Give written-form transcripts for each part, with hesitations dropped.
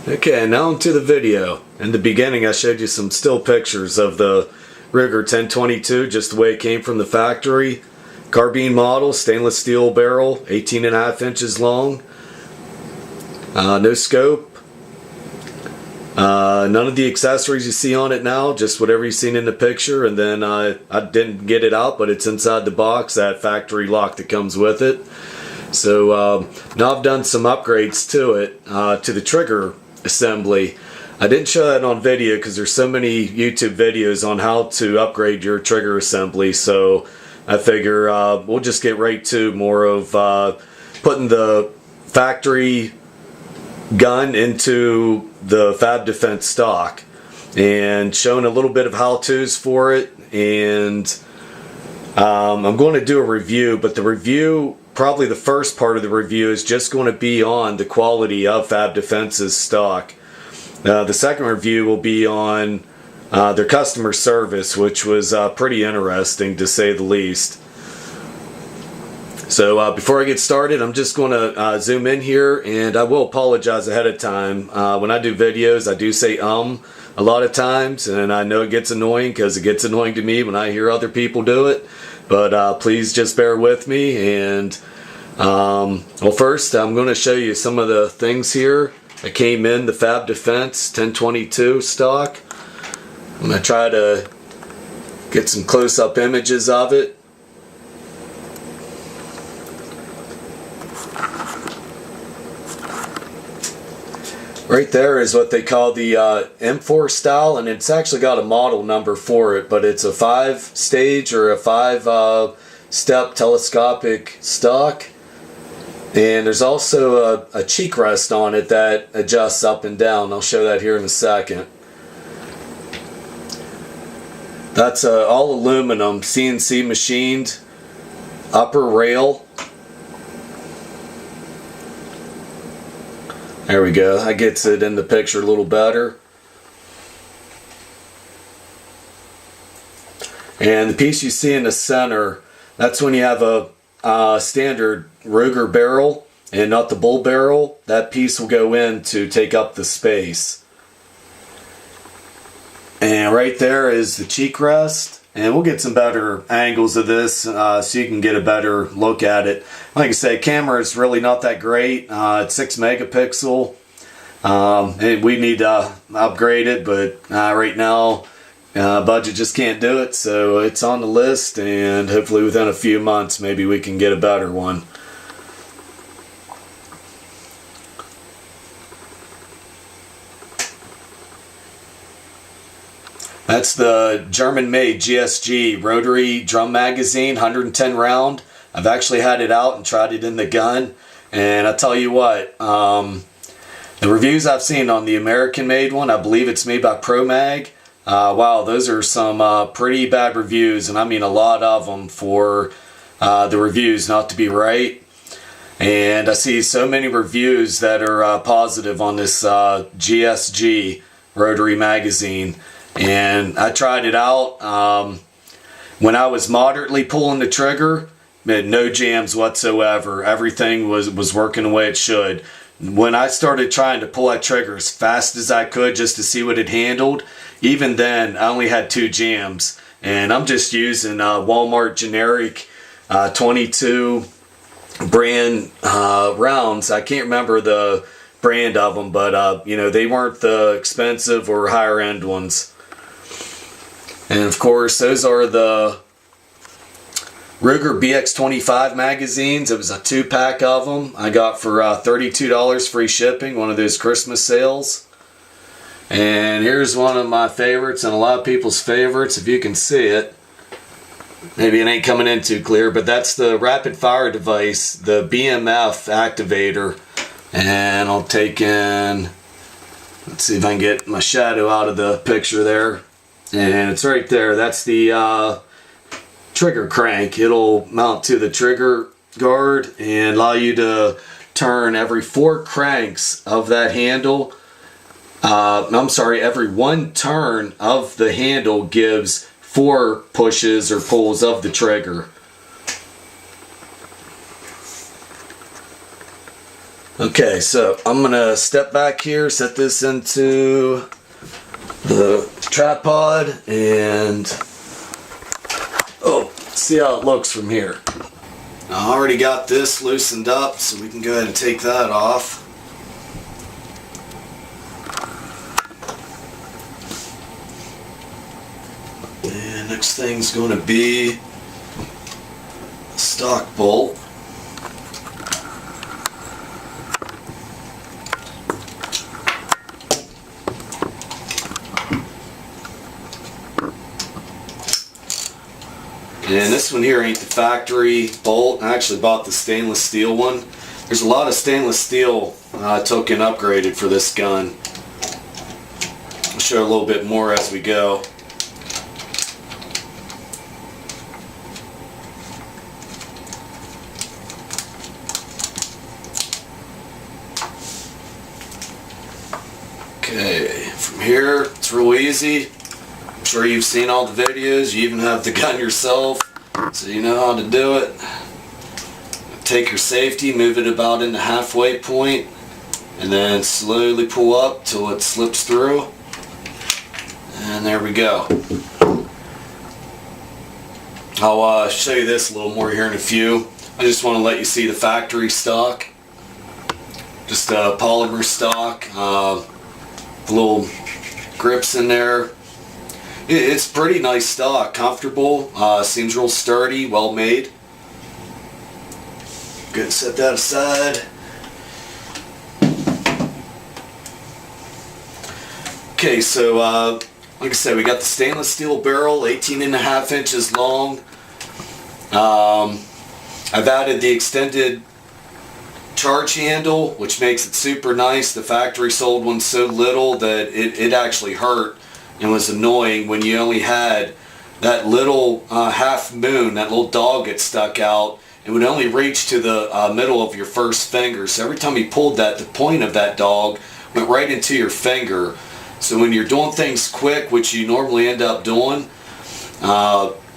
Okay, now onto the video. In the beginning I showed you some still pictures of the Ruger 1022, just the way it came from the factory. Carbine model, stainless steel barrel, 18.5 inches long. No scope. None of the accessories you see on it now, just whatever you've seen in the picture. And then I didn't get it out, but it's inside the box, that factory lock that comes with it. So now I've done some upgrades to it, to the trigger assembly. I didn't show that on video because there's so many YouTube videos on how to upgrade your trigger assembly, so I figure we'll just get right to more of putting the factory gun into the Fab Defense stock and showing a little bit of how-tos for it. And I'm going to do a review, but the review, probably the first part of the review, is just going to be on the quality of Fab Defense's stock. The second review will be on their customer service, which was pretty interesting to say the least. So before I get started, I'm just going to zoom in here, and I will apologize ahead of time. When I do videos, I do say a lot of times, and I know it gets annoying because it gets annoying to me when I hear other people do it. But please just bear with me. And well, first I'm going to show you some of the things here that came in the Fab Defense 1022 stock. I'm going to try to get some close-up images of it. Right there is what they call the M4 style, and it's actually got a model number for it, but it's a 5-stage or a 5-step telescopic stock. And there's also a cheek rest on it that adjusts up and down. I'll show that here in a second. That's all aluminum, CNC machined upper rail. There we go. That gets it in the picture a little better. And the piece you see in the center, that's when you have a standard Ruger barrel and not the bull barrel. That piece will go in to take up the space. And right there is the cheek rest. And we'll get some better angles of this so you can get a better look at it. Like I say, camera is really not that great. It's 6 megapixel. And we need to upgrade it, but right now budget just can't do it. So it's on the list, and hopefully within a few months maybe we can get a better one. That's the German-made GSG rotary drum magazine, 110 round. I've actually had it out and tried it in the gun, and I tell you what, the reviews I've seen on the American-made one, I believe it's made by ProMag. Wow, those are some pretty bad reviews, and I mean a lot of them for the reviews not to be right. And I see so many reviews that are positive on this GSG rotary magazine. And I tried it out when I was moderately pulling the trigger, but no jams whatsoever. Everything was working the way it should. When I started trying to pull that trigger as fast as I could just to see what it handled, even then I only had 2 jams. And I'm just using Walmart generic 22 brand rounds. I can't remember the brand of them, but you know, they weren't the expensive or higher end ones. And of course, those are the Ruger BX25 magazines. It was a 2-pack of them. I got for $32 free shipping, one of those Christmas sales. And here's one of my favorites and a lot of people's favorites, if you can see it. Maybe it ain't coming in too clear, but that's the rapid fire device, the BMF Activator. And I'll take in, let's see if I can get my shadow out of the picture there. And it's right there. That's the trigger crank. It'll mount to the trigger guard and allow you to turn every 4 cranks of that handle. I'm sorry, every 1 turn of the handle gives 4 pushes or pulls of the trigger. Okay, so I'm gonna step back here, set this into the tripod, and see how it looks from here. Now, I already got this loosened up, so we can go ahead and take that off. And next thing's going to be a stock bolt. And this one here ain't the factory bolt. I actually bought the stainless steel one. There's a lot of stainless steel I took and upgraded for this gun. I'll show a little bit more as we go. Okay, from here it's real easy. I'm sure you've seen all the videos, you even have the gun yourself, so you know how to do it. Take your safety, move it about in the halfway point, and then slowly pull up till it slips through. And there we go. I'll show you this a little more here in a few. I just want to let you see the factory stock. Just a polymer stock, the little grips in there. It's pretty nice stock, comfortable, seems real sturdy, well made. Good, set that aside. Okay, so like I said, we got the stainless steel barrel, 18.5 inches long. I've added the extended charge handle, which makes it super nice. The factory sold one so little that it actually hurt and was annoying when you only had that little half moon, that little dog that stuck out. It would only reach to the middle of your first finger. So every time you pulled that, the point of that dog went right into your finger. So when you're doing things quick, which you normally end up doing,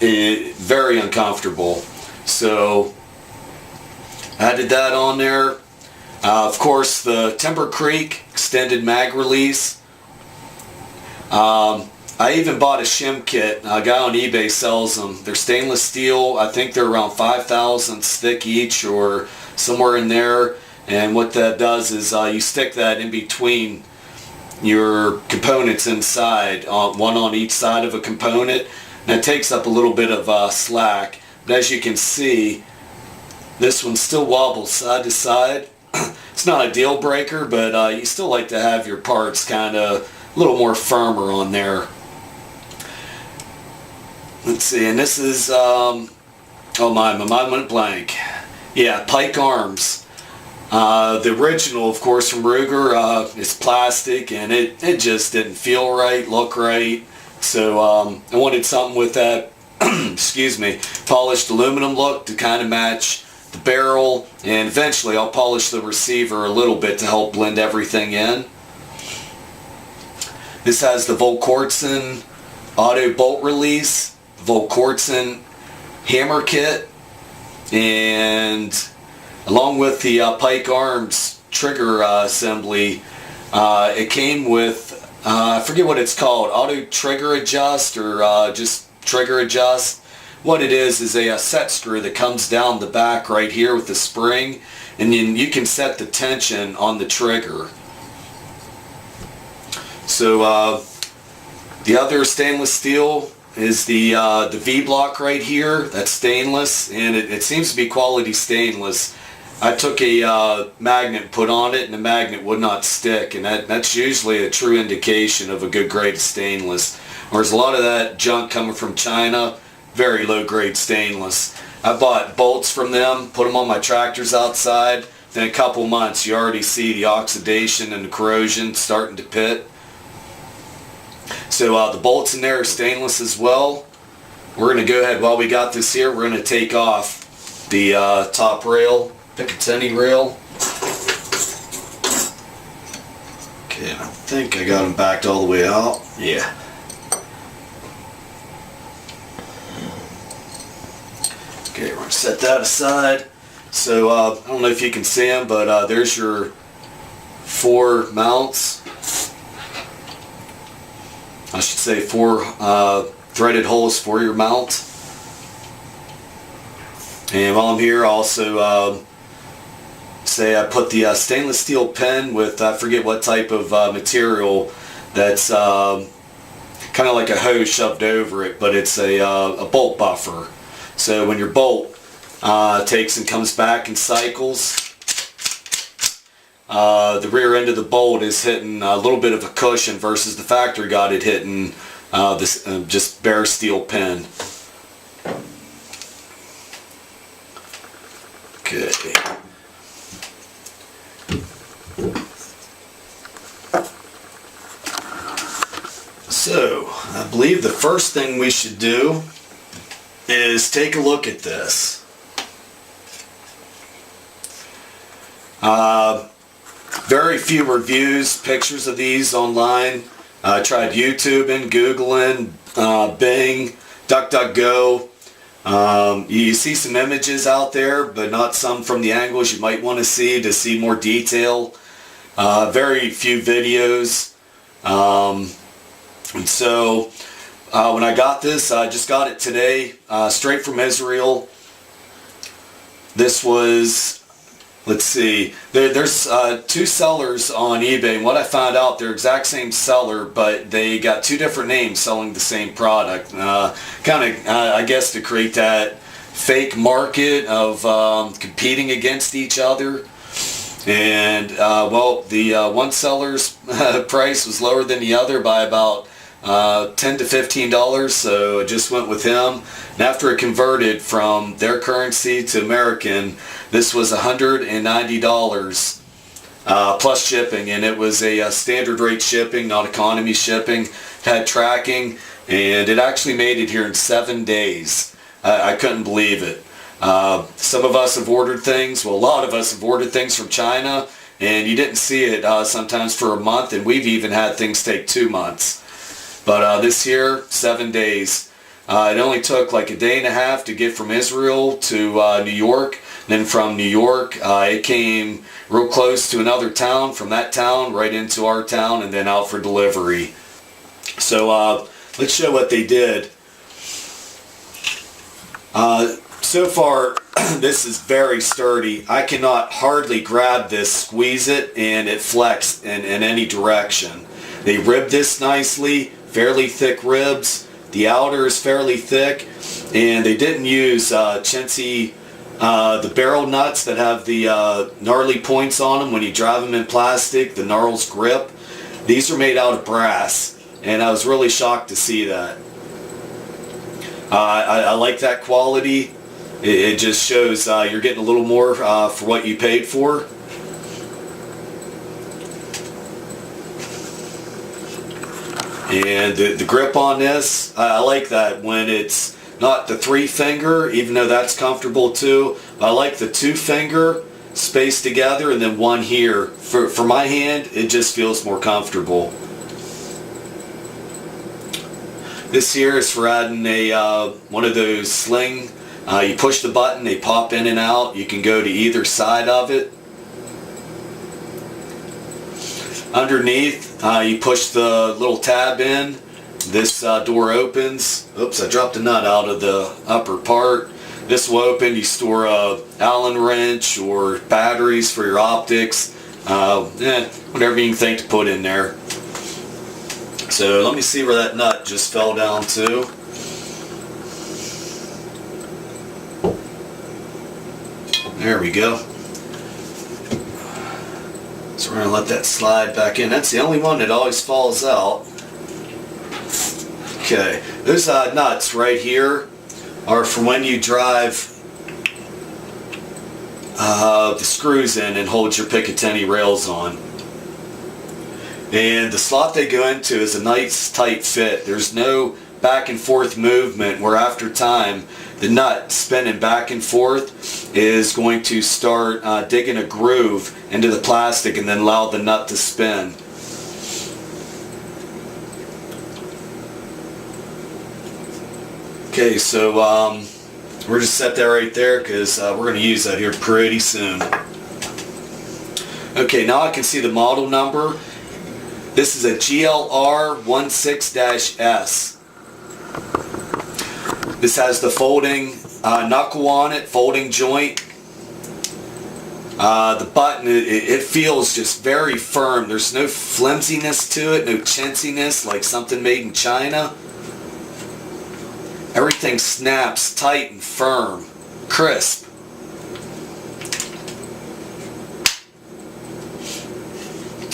very uncomfortable. So I added that on there. Of course, the Timber Creek extended mag release. I even bought a shim kit. A guy on eBay sells them. They're stainless steel. I think they're around 5 thousandths thick each, or somewhere in there. And what that does is you stick that in between your components inside, one on each side of a component. And it takes up a little bit of slack. But as you can see, this one still wobbles side to side. It's not a deal breaker, but you still like to have your parts kind of a little more firmer on there. Let's see, and this is, oh my mind went blank. Yeah, pike arms. The original, of course, from Ruger is plastic, and it just didn't feel right, look right. So I wanted something with that, excuse me, polished aluminum look to kind of match the barrel, and eventually I'll polish the receiver a little bit to help blend everything in. This has the Volquartsen auto bolt release, Volquartsen hammer kit, and along with the pike arms trigger assembly, it came with, I forget what it's called, auto trigger adjust, or just trigger adjust. What it is a set screw that comes down the back right here with the spring, and then you can set the tension on the trigger. So the other stainless steel is the V-block right here. That's stainless, and it seems to be quality stainless. I took a magnet, put on it, and the magnet would not stick, and that's usually a true indication of a good grade of stainless. Whereas a lot of that junk coming from China, very low grade stainless. I bought bolts from them, put them on my tractors outside. Then a couple months you already see the oxidation and the corrosion starting to pit. So the bolts in there are stainless as well. We're going to go ahead, while we got this here, we're going to take off the top rail, Picatinny rail. Okay, I think I got them backed all the way out. Yeah. Okay, we're going to set that aside. So I don't know if you can see them, but there's your 4 mounts. I should say 4 threaded holes for your mount. And while I'm here, I also say I put the stainless steel pen with, I forget what type of material, that's kind of like a hose shoved over it, but it's a bolt buffer. So when your bolt takes and comes back in cycles, the rear end of the bolt is hitting a little bit of a cushion versus the factory got it hitting this just bare steel pin. Okay. So, I believe the first thing we should do is take a look at this. Very few reviews, pictures of these online. I tried YouTubing, Googling, Bing, DuckDuckGo. You see some images out there, but not some from the angles you might want to see more detail. Very few videos. And so when I got this, I just got it today, straight from Israel. This was, let's see, there's 2 sellers on eBay, and what I found out, they're exact same seller, but they got 2 different names selling the same product. Kind of, I guess, to create that fake market of competing against each other. And well, the one seller's price was lower than the other by about $10 to $15, so I just went with him. And after it converted from their currency to American, this was $190 plus shipping, and it was a standard rate shipping, not economy shipping. It had tracking, and it actually made it here in 7 days. I couldn't believe it. Some of us have ordered things, well, a lot of us have ordered things from China, and you didn't see it sometimes for a month, and we've even had things take 2 months. But this here, 7 days. It only took like a day and a half to get from Israel to New York. Then from New York, it came real close to another town. From that town, right into our town, and then out for delivery. So let's show what they did. So far, this is very sturdy. I cannot hardly grab this, squeeze it, and it flex in any direction. They ribbed this nicely, fairly thick ribs. The outer is fairly thick, and they didn't use chintzy, the barrel nuts that have the gnarly points on them when you drive them in plastic, the gnarls grip. These are made out of brass, and I was really shocked to see that. I like that quality. It just shows you're getting a little more for what you paid for. And the grip on this, I like that when it's not the 3-finger, even though that's comfortable too. I like the 2-finger spaced together and then one here. For my hand, it just feels more comfortable. This here is for adding a one of those sling. You push the button, they pop in and out. You can go to either side of it. Underneath, you push the little tab in. This door opens. Oops, I dropped a nut out of the upper part. This will open. You store a Allen wrench or batteries for your optics. Whatever you can think to put in there. So let me see where that nut just fell down to. There we go. So we're going to let that slide back in. That's the only one that always falls out. Okay, those nuts right here are for when you drive the screws in and hold your Picatinny rails on. And the slot they go into is a nice tight fit. There's no back and forth movement where after time the nut spinning back and forth is going to start digging a groove into the plastic and then allow the nut to spin. Okay, so We're just set that right there because we're going to use that here pretty soon. Okay, now I can see the model number. This is a GLR16-S. This has the folding knuckle on it, folding joint. The button, it feels just very firm. There's no flimsiness to it, no chintziness like something made in China. Everything snaps tight and firm, crisp.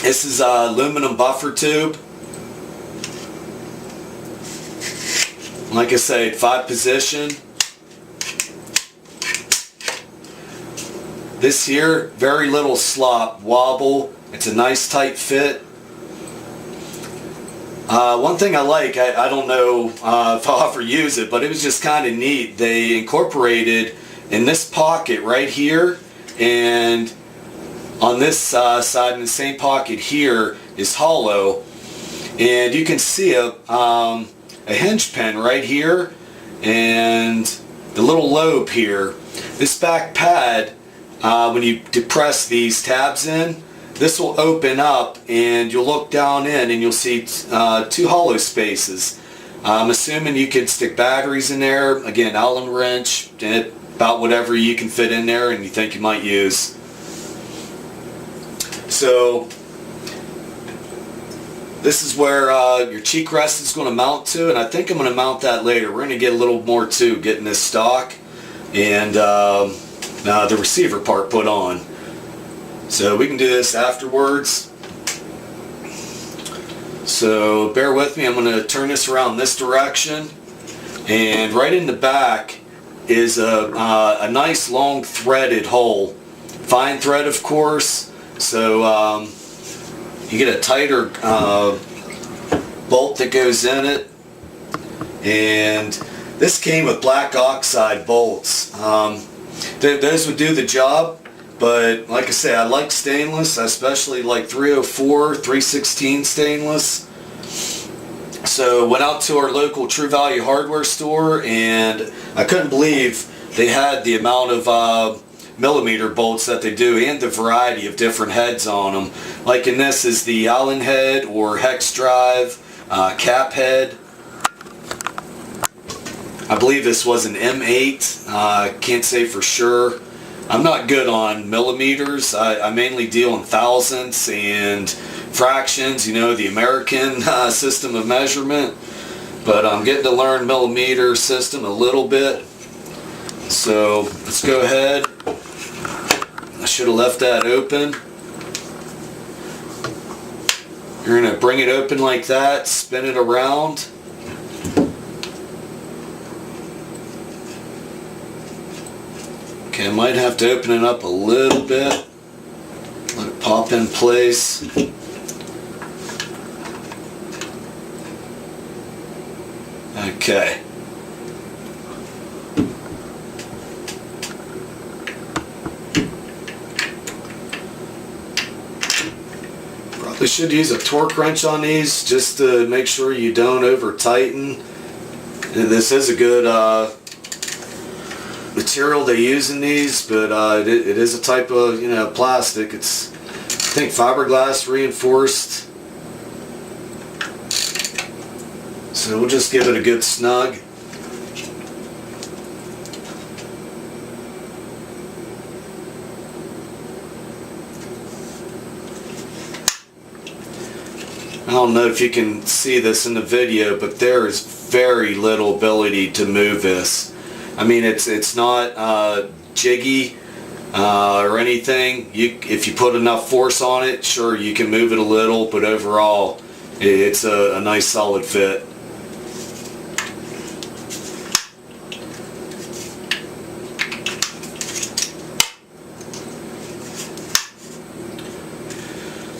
This is aluminum buffer tube. Like I said, 5 position. This here, very little slop, wobble. It's a nice tight fit. One thing I like, I don't know if I'll ever use it, but it was just kind of neat. They incorporated in this pocket right here, and on this side in the same pocket here is hollow, and you can see a hinge pin right here and the little lobe here. This back pad, when you depress these tabs in, this will open up and you'll look down in and you'll see 2 hollow spaces. I'm assuming you could stick batteries in there, again Allen wrench, about whatever you can fit in there and you think you might use. So this is where your cheek rest is going to mount to, and I think I'm going to mount that later. We're going to get a little more to getting this stock and the receiver part put on. So we can do this afterwards. So bear with me, I'm going to turn this around this direction, and right in the back is a nice long threaded hole. Fine thread, of course, so you get a tighter bolt that goes in it, and this came with black oxide bolts. Those would do the job, but like I say, I like stainless. I especially like 304, 316 stainless. So went out to our local True Value hardware store, and I couldn't believe they had the amount of millimeter bolts that they do and the variety of different heads on them. Like in this is the Allen head or hex drive, cap head. I believe this was an M8, can't say for sure. I'm not good on millimeters. I mainly deal in thousandths and fractions, you know, the American system of measurement. But I'm getting to learn millimeter system a little bit. So let's go ahead. I should have left that open. You're going to bring it open like that, spin it around. Okay, I might have to open it up a little bit. Let it pop in place. Okay. Probably should use a torque wrench on these just to make sure you don't over tighten. This is a good material they use in these, but it is a type of, you know, plastic. It's, I think, fiberglass reinforced. So we'll just give it a good snug. I don't know if you can see this in the video, but there is very little ability to move this. I mean, it's not jiggy or anything. If you put enough force on it, sure, you can move it a little, but overall it's a nice solid fit.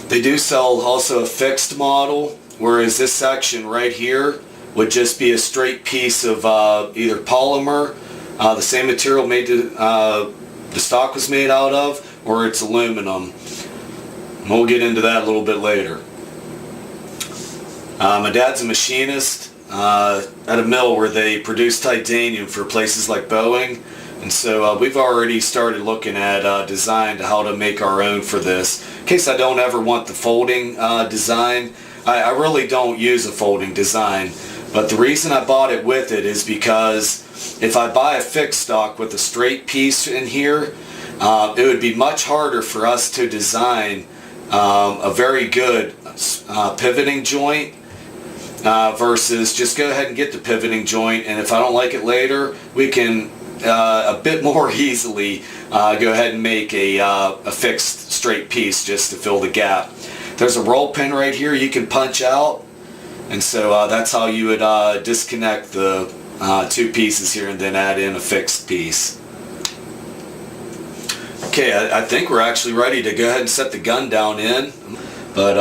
They do sell also a fixed model, whereas this section right here would just be a straight piece of either polymer, the same material made the stock was made out of, or it's aluminum. And we'll get into that a little bit later. My dad's a machinist, at a mill where they produce titanium for places like Boeing. And so we've already started looking at design to how to make our own for this. In case I don't ever want the folding design, I really don't use a folding design. But the reason I bought it with it is because if I buy a fixed stock with a straight piece in here, it would be much harder for us to design a very good pivoting joint versus just go ahead and get the pivoting joint, and if I don't like it later, we can a bit more easily go ahead and make a fixed straight piece just to fill the gap. There's a roll pin right here you can punch out, and so that's how you would disconnect the two pieces here and then add in a fixed piece. Okay, I think we're actually ready to go ahead and set the gun down in, but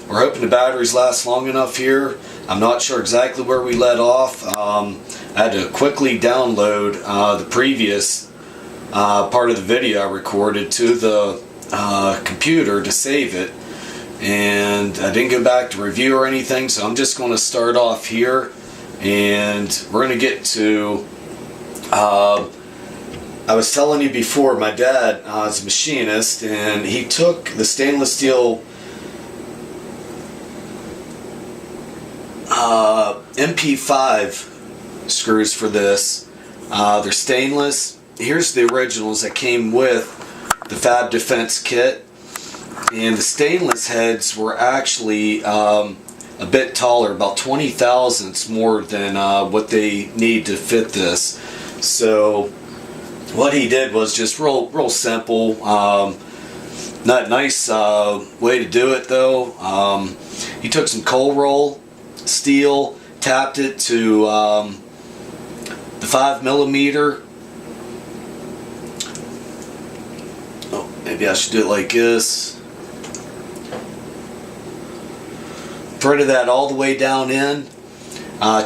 we're hoping the batteries last long enough here. I'm not sure exactly where we let off. I had to quickly download the previous part of the video I recorded to the computer to save it, and I didn't go back to review or anything, so I'm just going to start off here, and we're going to get to I was telling you before, my dad is a machinist, and he took the stainless steel MP5 screws for this. They're stainless. Here's the originals that came with the Fab Defense kit, and the stainless heads were actually a bit taller, about 20 thousandths more than what they need to fit this. So what he did was just real simple. Not nice way to do it though. He took some cold roll steel, tapped it to the 5mm. Oh, maybe I should do it like this. Threaded that all the way down in.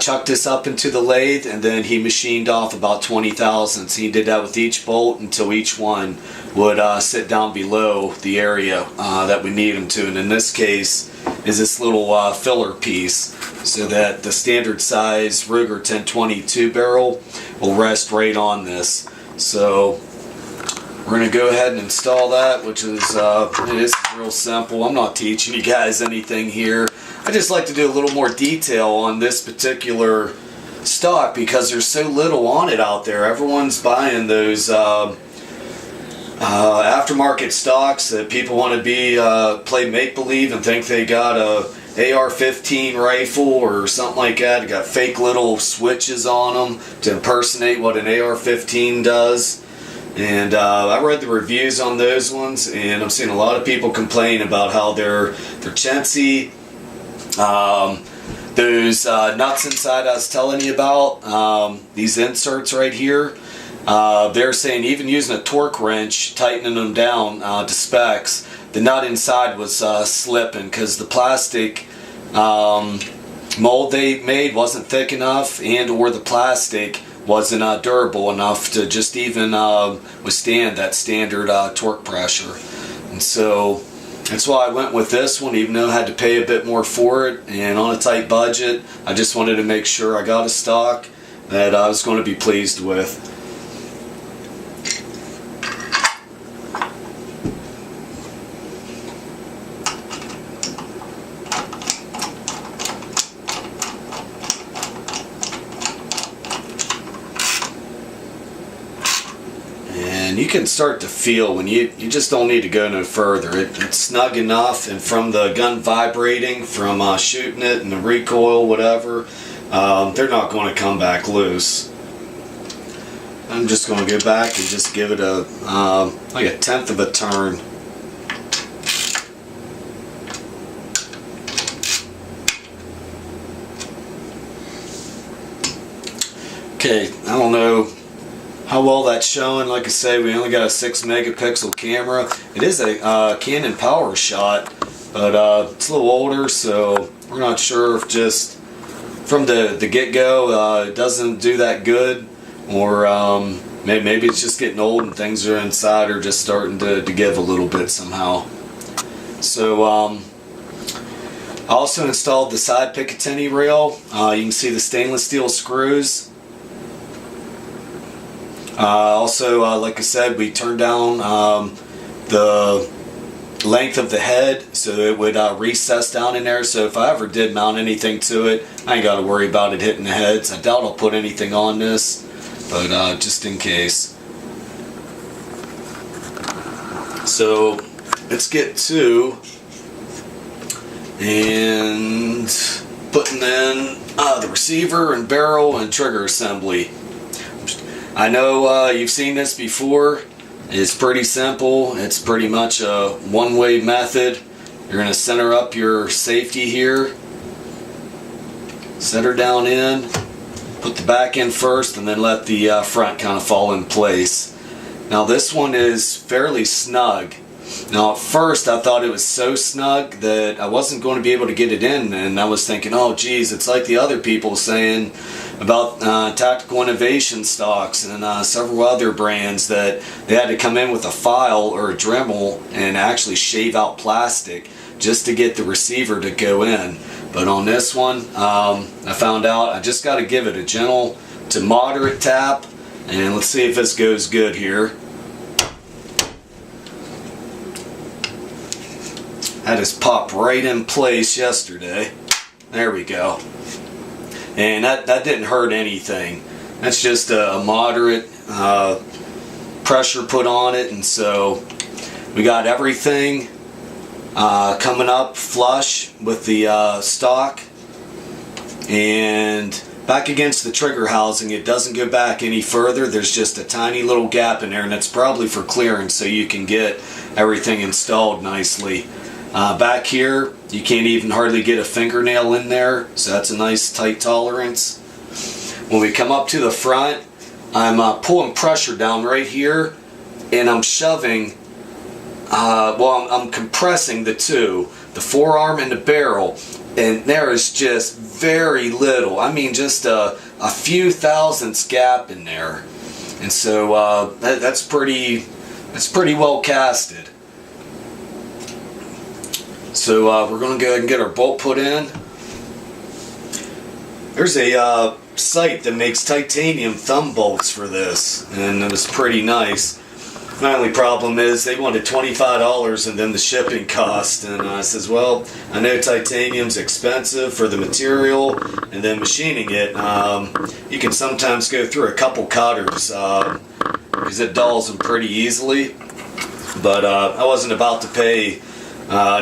Chucked this up into the lathe, and then he machined off about 20 thousandths. He did that with each bolt until each one would sit down below the area that we need them to. And in this case is this little filler piece, so that the standard size Ruger 1022 barrel will rest right on this. So we're going to go ahead and install that, which is it is real simple. I'm not teaching you guys anything here. I just like to do a little more detail on this particular stock because there's so little on it out there. Everyone's buying those aftermarket stocks that people want to be play make-believe and think they got a AR-15 rifle or something like that. They got fake little switches on them to impersonate what an AR-15 does. And I read the reviews on those ones, and I'm seeing a lot of people complain about how they're chintzy. Those nuts inside I was telling you about, these inserts right here, they're saying even using a torque wrench, tightening them down to specs, the nut inside was slipping because the plastic mold they made wasn't thick enough, and or the plastic wasn't durable enough to just even withstand that standard torque pressure. And so that's why I went with this one, even though I had to pay a bit more for it, and on a tight budget. I just wanted to make sure I got a stock that I was going to be pleased with. And you can start to feel when you just don't need to go no further. It's snug enough, and from the gun vibrating from shooting it and the recoil, whatever, they're not going to come back loose. I'm just going to go back and just give it a like a tenth of a turn. Okay, I don't know how well that's showing. Like I say, we only got a 6 megapixel camera. It is a Canon PowerShot, but it's a little older, so we're not sure if just from the get-go it doesn't do that good, or maybe it's just getting old and things are inside are just starting to give a little bit somehow. So I also installed the side Picatinny rail. You can see the stainless steel screws. Also, like I said, we turned down the length of the head so it would recess down in there, so if I ever did mount anything to it, I ain't got to worry about it hitting the heads. I doubt I'll put anything on this, but just in case. So let's get to and putting in the receiver and barrel and trigger assembly. I know you've seen this before. It's pretty simple. It's pretty much a one-way method. You're going to center up your safety here, set her down in, put the back in first, and then let the front kind of fall in place. Now this one is fairly snug. Now at first I thought it was so snug that I wasn't going to be able to get it in, and I was thinking, oh geez, it's like the other people saying about Tactical Innovation stocks and several other brands that they had to come in with a file or a Dremel and actually shave out plastic just to get the receiver to go in. But on this one, I found out I just got to give it a gentle to moderate tap, and let's see if this goes good here. Had this pop right in place yesterday. There we go. And that didn't hurt anything. That's just a moderate pressure put on it, and so we got everything coming up flush with the stock, and back against the trigger housing. It doesn't go back any further. There's just a tiny little gap in there, and that's probably for clearance so you can get everything installed nicely. Back here, you can't even hardly get a fingernail in there, so that's a nice tight tolerance. When we come up to the front, I'm pulling pressure down right here, and I'm shoving, I'm compressing the two, the forearm and the barrel, and there is just very little, I mean just a few thousandths gap in there, and so that's pretty well casted. So we're going to go ahead and get our bolt put in. There's a site that makes titanium thumb bolts for this, and it was pretty nice. My only problem is they wanted $25 and then the shipping cost, and I says, well, I know titanium's expensive for the material, and then machining it, you can sometimes go through a couple cutters because it dulls them pretty easily, but I wasn't about to pay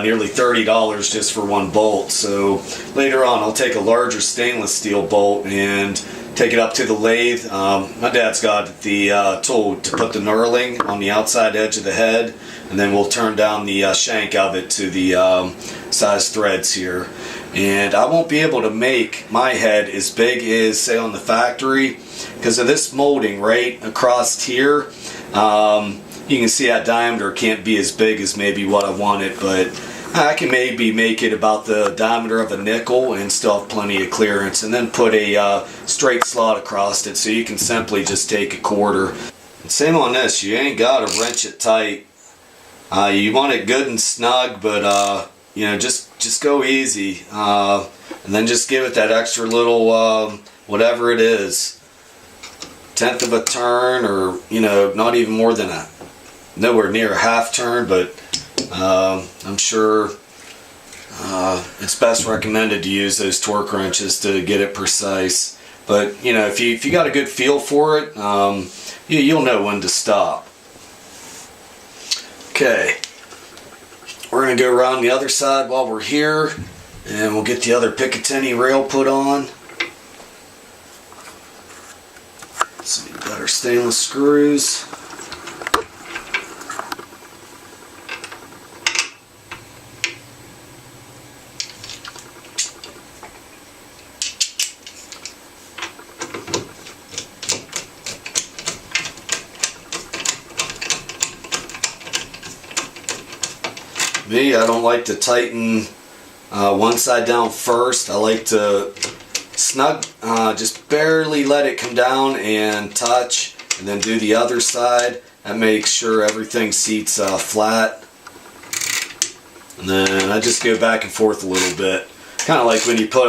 nearly $30 just for one bolt. So later on I'll take a larger stainless steel bolt and take it up to the lathe. My dad's got the tool to put the gnarling on the outside edge of the head, and then we'll turn down the shank of it to the size threads here. And I won't be able to make my head as big as say on the factory because of this molding right across here. You can see that diameter can't be as big as maybe what I wanted, but I can maybe make it about the diameter of a nickel and still have plenty of clearance, and then put a straight slot across it so you can simply just take a quarter. And same on this, you ain't got to wrench it tight. You want it good and snug, but you know, just go easy, and then just give it that extra little whatever it is, tenth of a turn, or you know, not even more than nowhere near a half turn, but I'm sure it's best recommended to use those torque wrenches to get it precise. But you know, if you got a good feel for it, you'll know when to stop. Okay, we're gonna go around the other side while we're here, and we'll get the other Picatinny rail put on. So we've got our stainless screws. Me, I don't like to tighten one side down first. I like to snug, just barely let it come down and touch, and then do the other side. That makes sure everything seats flat. And then I just go back and forth a little bit. Kind of like when you put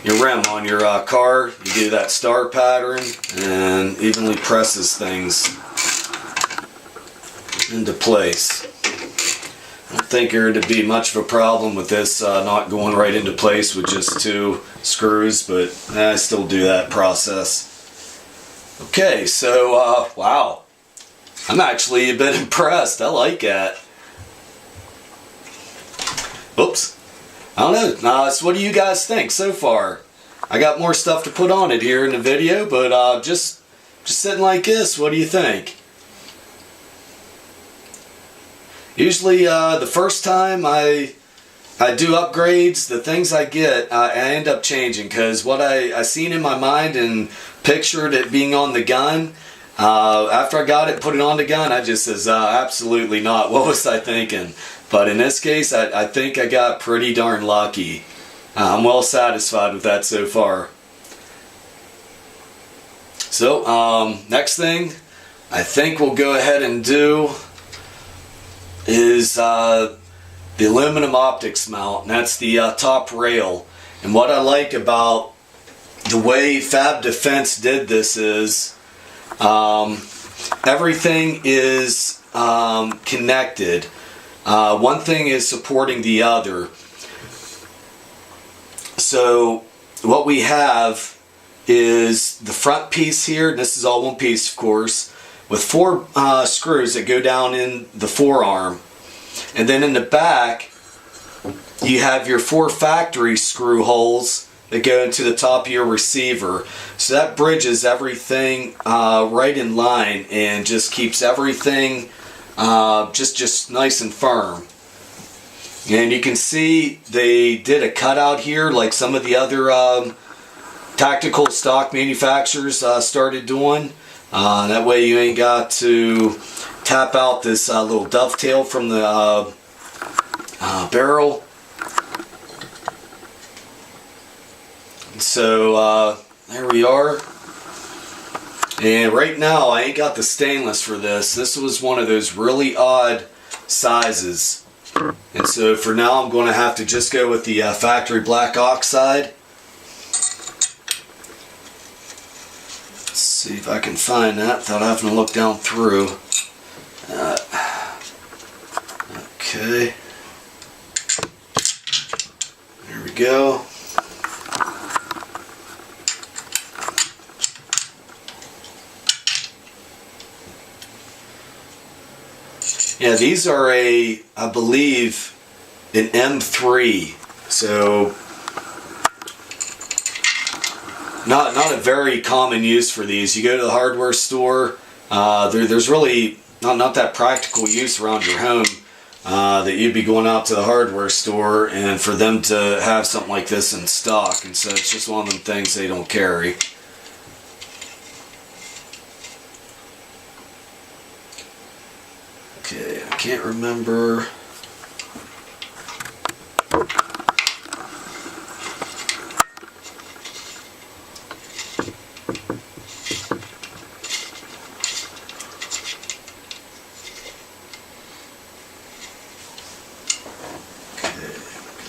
your rim on your car, you do that star pattern and evenly presses things into place. I don't think there to be much of a problem with this not going right into place with just 2 screws, but I still do that process. Okay, so wow, I'm actually a bit impressed. I like that. Oops. I don't know. So what do you guys think so far? I got more stuff to put on it here in the video, but just sitting like this, what do you think? Usually the first time I do upgrades, the things I get, I end up changing, because what I seen in my mind and pictured it being on the gun, after I got it, put it on the gun, I just says, absolutely not. What was I thinking? But in this case, I think I got pretty darn lucky. I'm well satisfied with that so far. So, next thing I think we'll go ahead and do is the aluminum optics mount, and that's the top rail. And what I like about the way Fab Defense did this is everything is connected. One thing is supporting the other. So what we have is the front piece here, and this is all one piece of course, with 4 screws that go down in the forearm. And then in the back you have your 4 factory screw holes that go into the top of your receiver. So that bridges everything right in line and just keeps everything just nice and firm. And you can see they did a cutout here like some of the other tactical stock manufacturers started doing. That way you ain't got to tap out this little dovetail from the barrel. So there we are. And right now I ain't got the stainless for this. This was one of those really odd sizes. And so for now I'm going to have to just go with the factory black oxide. Let's see if I can find that without having to look down through. Okay. There we go. Yeah, these are I believe, an M3. So not a very common use for these. You go to the hardware store, there's really not that practical use around your home that you'd be going out to the hardware store and for them to have something like this in stock. And so it's just one of them things they don't carry. Okay, I can't remember.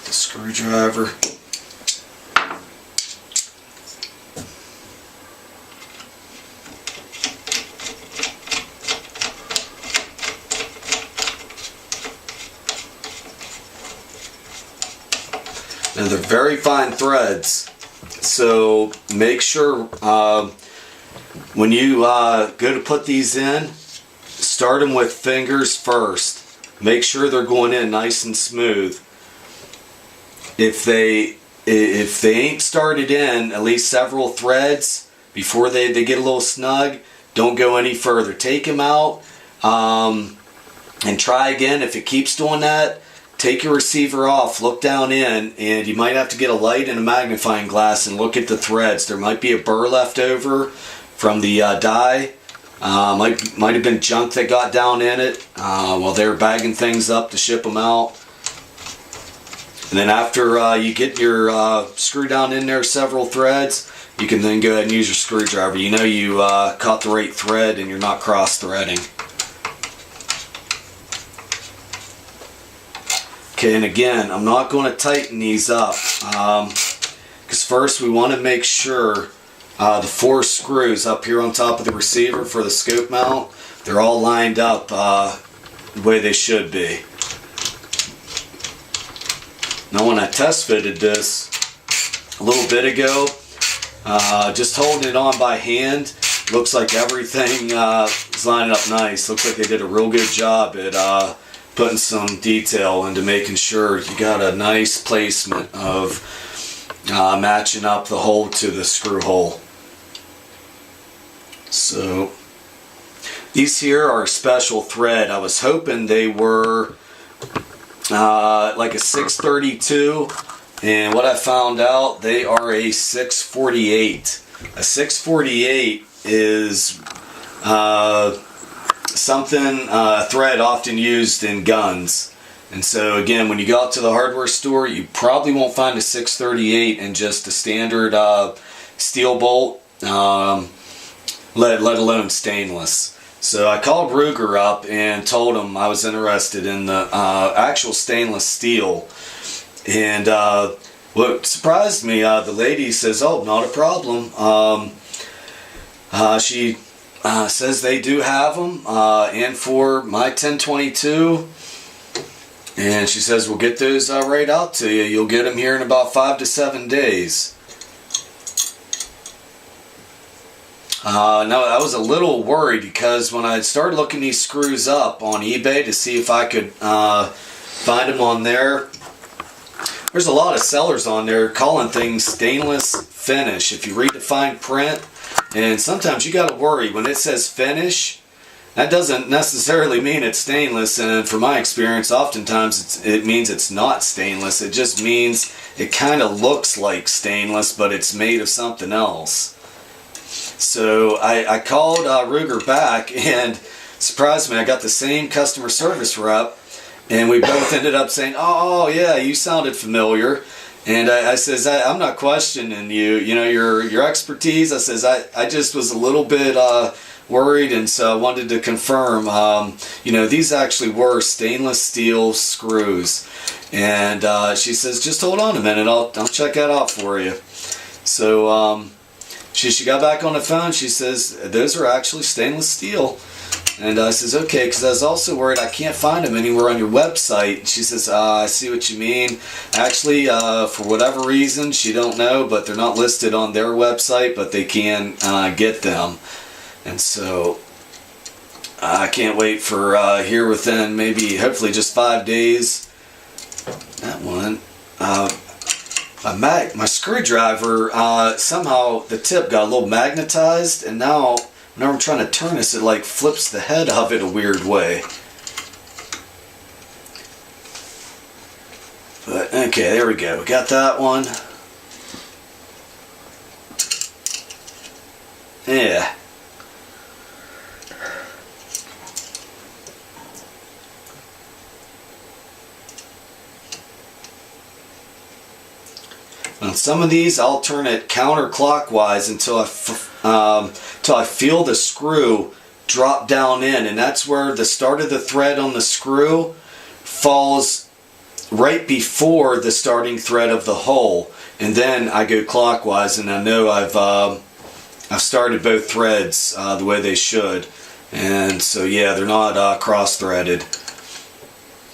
Screwdriver. Now they're very fine threads, so make sure when you go to put these in, start them with fingers first. Make sure they're going in nice and smooth. If they ain't started in at least several threads before they get a little snug, don't go any further. Take them out and try again. If it keeps doing that, take your receiver off, look down in, and you might have to get a light and a magnifying glass and look at the threads. There might be a burr left over from the die. Might have been junk that got down in it while they were bagging things up to ship them out. And then after you get your screw down in there several threads, you can then go ahead and use your screwdriver. You know you caught the right thread and you're not cross-threading. Okay, and again, I'm not going to tighten these up because first we want to make sure the 4 screws up here on top of the receiver for the scope mount, they're all lined up the way they should be. Now when I test fitted this a little bit ago, just holding it on by hand, looks like everything is lining up nice. Looks like they did a real good job at putting some detail into making sure you got a nice placement of matching up the hole to the screw hole. So these here are special thread. I was hoping they were like a 632, and what I found out, they are a 648. A 648 is a thread often used in guns. And so again, when you go out to the hardware store, you probably won't find a 638 in just a standard steel bolt, let alone stainless. So I called Ruger up and told him I was interested in the actual stainless steel. And what surprised me, the lady says, "Oh, not a problem." She says they do have them, and for my 1022, and she says we'll get those right out to you. You'll get them here in about 5 to 7 days. Now I was a little worried because when I started looking these screws up on eBay to see if I could find them on there, there's a lot of sellers on there calling things stainless finish. If you read the fine print, and sometimes you got to worry when it says finish, that doesn't necessarily mean it's stainless, and from my experience oftentimes it means it's not stainless. It just means it kind of looks like stainless but it's made of something else. So I called Ruger back, and surprised me, I got the same customer service rep, and we both ended up saying, "Oh yeah, you sounded familiar." And I says, I'm not questioning you, your expertise. I says, I just was a little bit worried, and so I wanted to confirm, these actually were stainless steel screws. And she says, just hold on a minute, I'll check that out for you. So she got back on the phone, she says, those are actually stainless steel. And I says, okay, because I was also worried I can't find them anywhere on your website. She says, I see what you mean. Actually, for whatever reason, she don't know, but they're not listed on their website, but they can get them. And so I can't wait for here within maybe, hopefully just 5 days. That one. My screwdriver, somehow the tip got a little magnetized, and now whenever I'm trying to turn this, it like flips the head of it a weird way. But okay, there we go. We got that one. Yeah. On some of these, I'll turn it counterclockwise until I feel the screw drop down in, and that's where the start of the thread on the screw falls right before the starting thread of the hole, and then I go clockwise, and I know I've started both threads the way they should. And so yeah, they're not cross-threaded.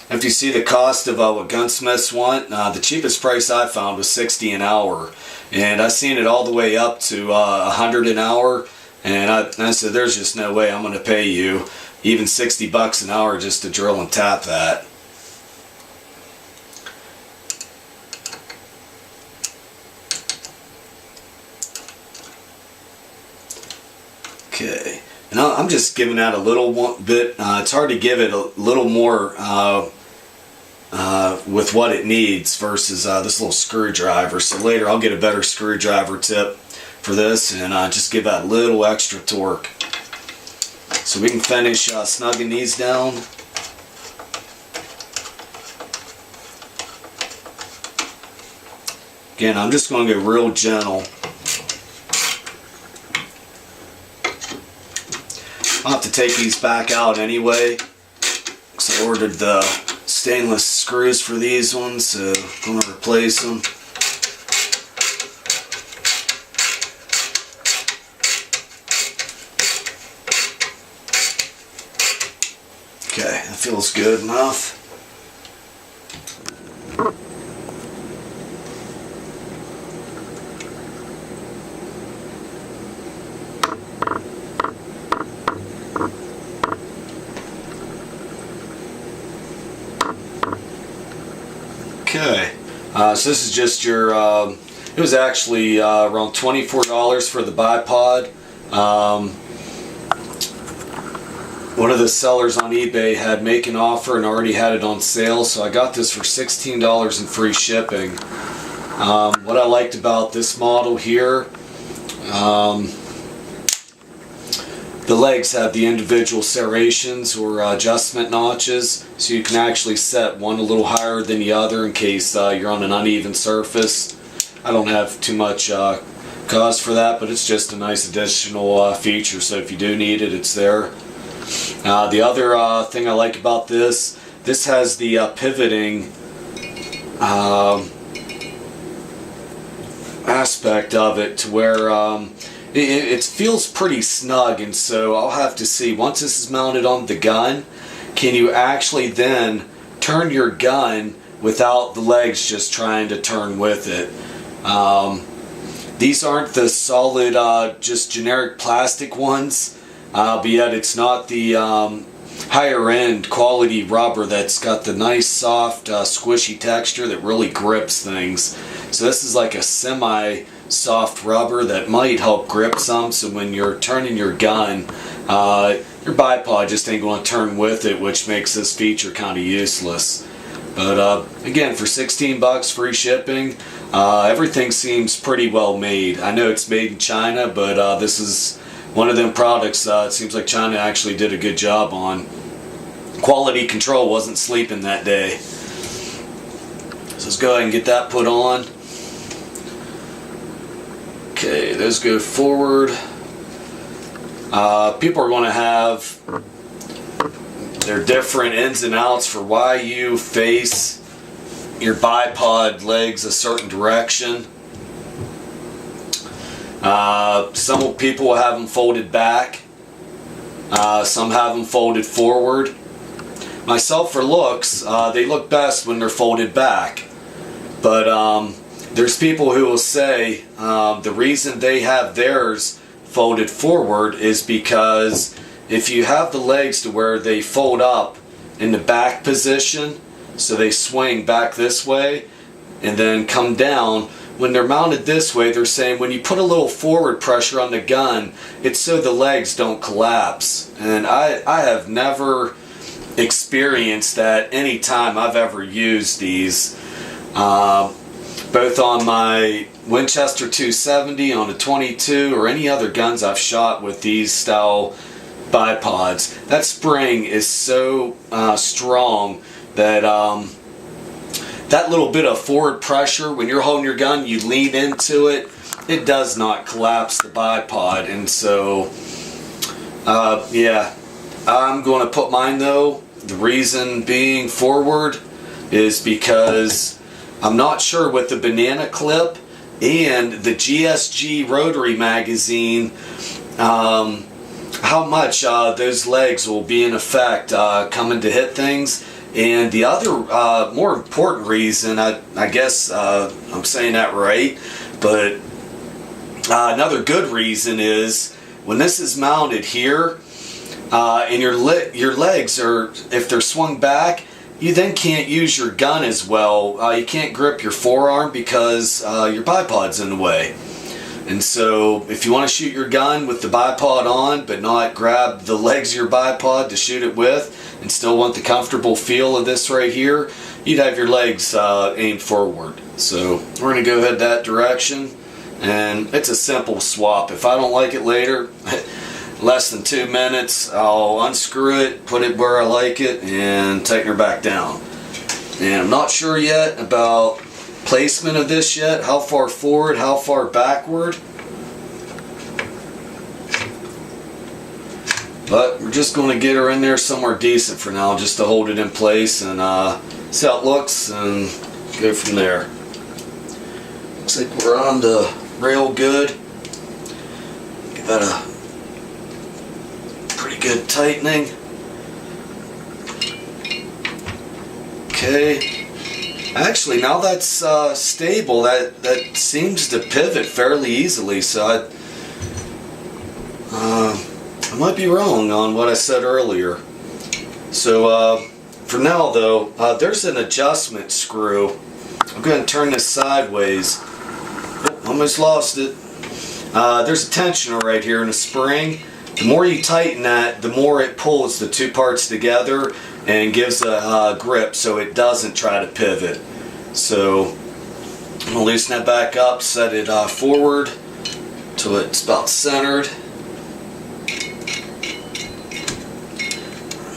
If you see the cost of what gunsmiths want, the cheapest price I found was $60 an hour, and I've seen it all the way up to $100 an hour, and I said there's just no way I'm going to pay you even $60 an hour just to drill and tap that. Okay, and I'm just giving that a little bit. It's hard to give it a little more with what it needs versus this little screwdriver. So later I'll get a better screwdriver tip for this and just give that a little extra torque. So we can finish snugging these down. Again, I'm just going to go real gentle. I'll have to take these back out anyway, because I ordered the stainless screws for these ones, so I'm going to replace them. Okay, that feels good enough. Okay, so this is just your, it was actually around $24 for the bipod. One of the sellers on eBay had make an offer and already had it on sale, so I got this for $16 and free shipping. What I liked about this model here, the legs have the individual serrations or adjustment notches, so you can actually set one a little higher than the other in case you're on an uneven surface. I don't have too much cause for that, but it's just a nice additional feature, so if you do need it, it's there. The other thing I like about this has the pivoting aspect of it to where it feels pretty snug, and so I'll have to see, once this is mounted on the gun, can you actually then turn your gun without the legs just trying to turn with it. These aren't the solid just generic plastic ones, but yet it's not the higher end quality rubber that's got the nice soft squishy texture that really grips things. So this is like a semi soft rubber that might help grip some, so when you're turning your gun, your bipod just ain't going to turn with it, which makes this feature kind of useless. But again, for 16 bucks free shipping, everything seems pretty well made. I know it's made in China, but this is one of them products it seems like China actually did a good job on. Quality control wasn't sleeping that day. So let's go ahead and get that put on. Okay, those go forward. People are going to have their different ins and outs for why you face your bipod legs a certain direction. Some people will have them folded back. Some have them folded forward. Myself, for looks, they look best when they're folded back. But there's people who will say the reason they have theirs folded forward is because if you have the legs to where they fold up in the back position, so they swing back this way and then come down, when they're mounted this way, they're saying when you put a little forward pressure on the gun, it's so the legs don't collapse. And I have never experienced that any time I've ever used these. Both on my Winchester 270, on a 22, or any other guns I've shot with these style bipods, that spring is so strong that that little bit of forward pressure, when you're holding your gun, you lean into it, it does not collapse the bipod. And so, yeah, I'm going to put mine though. The reason being forward is because I'm not sure with the banana clip and the GSG rotary magazine how much those legs will be in effect coming to hit things. And the other more important reason, I guess I'm saying that right, but another good reason is when this is mounted here and your legs are, if they're swung back, you then can't use your gun as well. You can't grip your forearm because your bipod's in the way. And so if you want to shoot your gun with the bipod on but not grab the legs of your bipod to shoot it with and still want the comfortable feel of this right here, you'd have your legs aimed forward. So we're going to go ahead that direction, and it's a simple swap. If I don't like it later, less than 2 minutes, I'll unscrew it, put it where I like it, and tighten her back down. And I'm not sure yet about placement of this yet, how far forward, how far backward, but we're just going to get her in there somewhere decent for now, just to hold it in place and see how it looks, and go from there. Looks like we're on the rail good. Give that a pretty good tightening. Okay. Actually, now that's stable, that seems to pivot fairly easily, so I might be wrong on what I said earlier. So for now though, there's an adjustment screw. I'm going to turn this sideways. Oh, almost lost it. There's a tensioner right here and a spring. The more you tighten that, the more it pulls the two parts together and gives a grip so it doesn't try to pivot. So I'm going to loosen that back up, set it forward till it's about centered.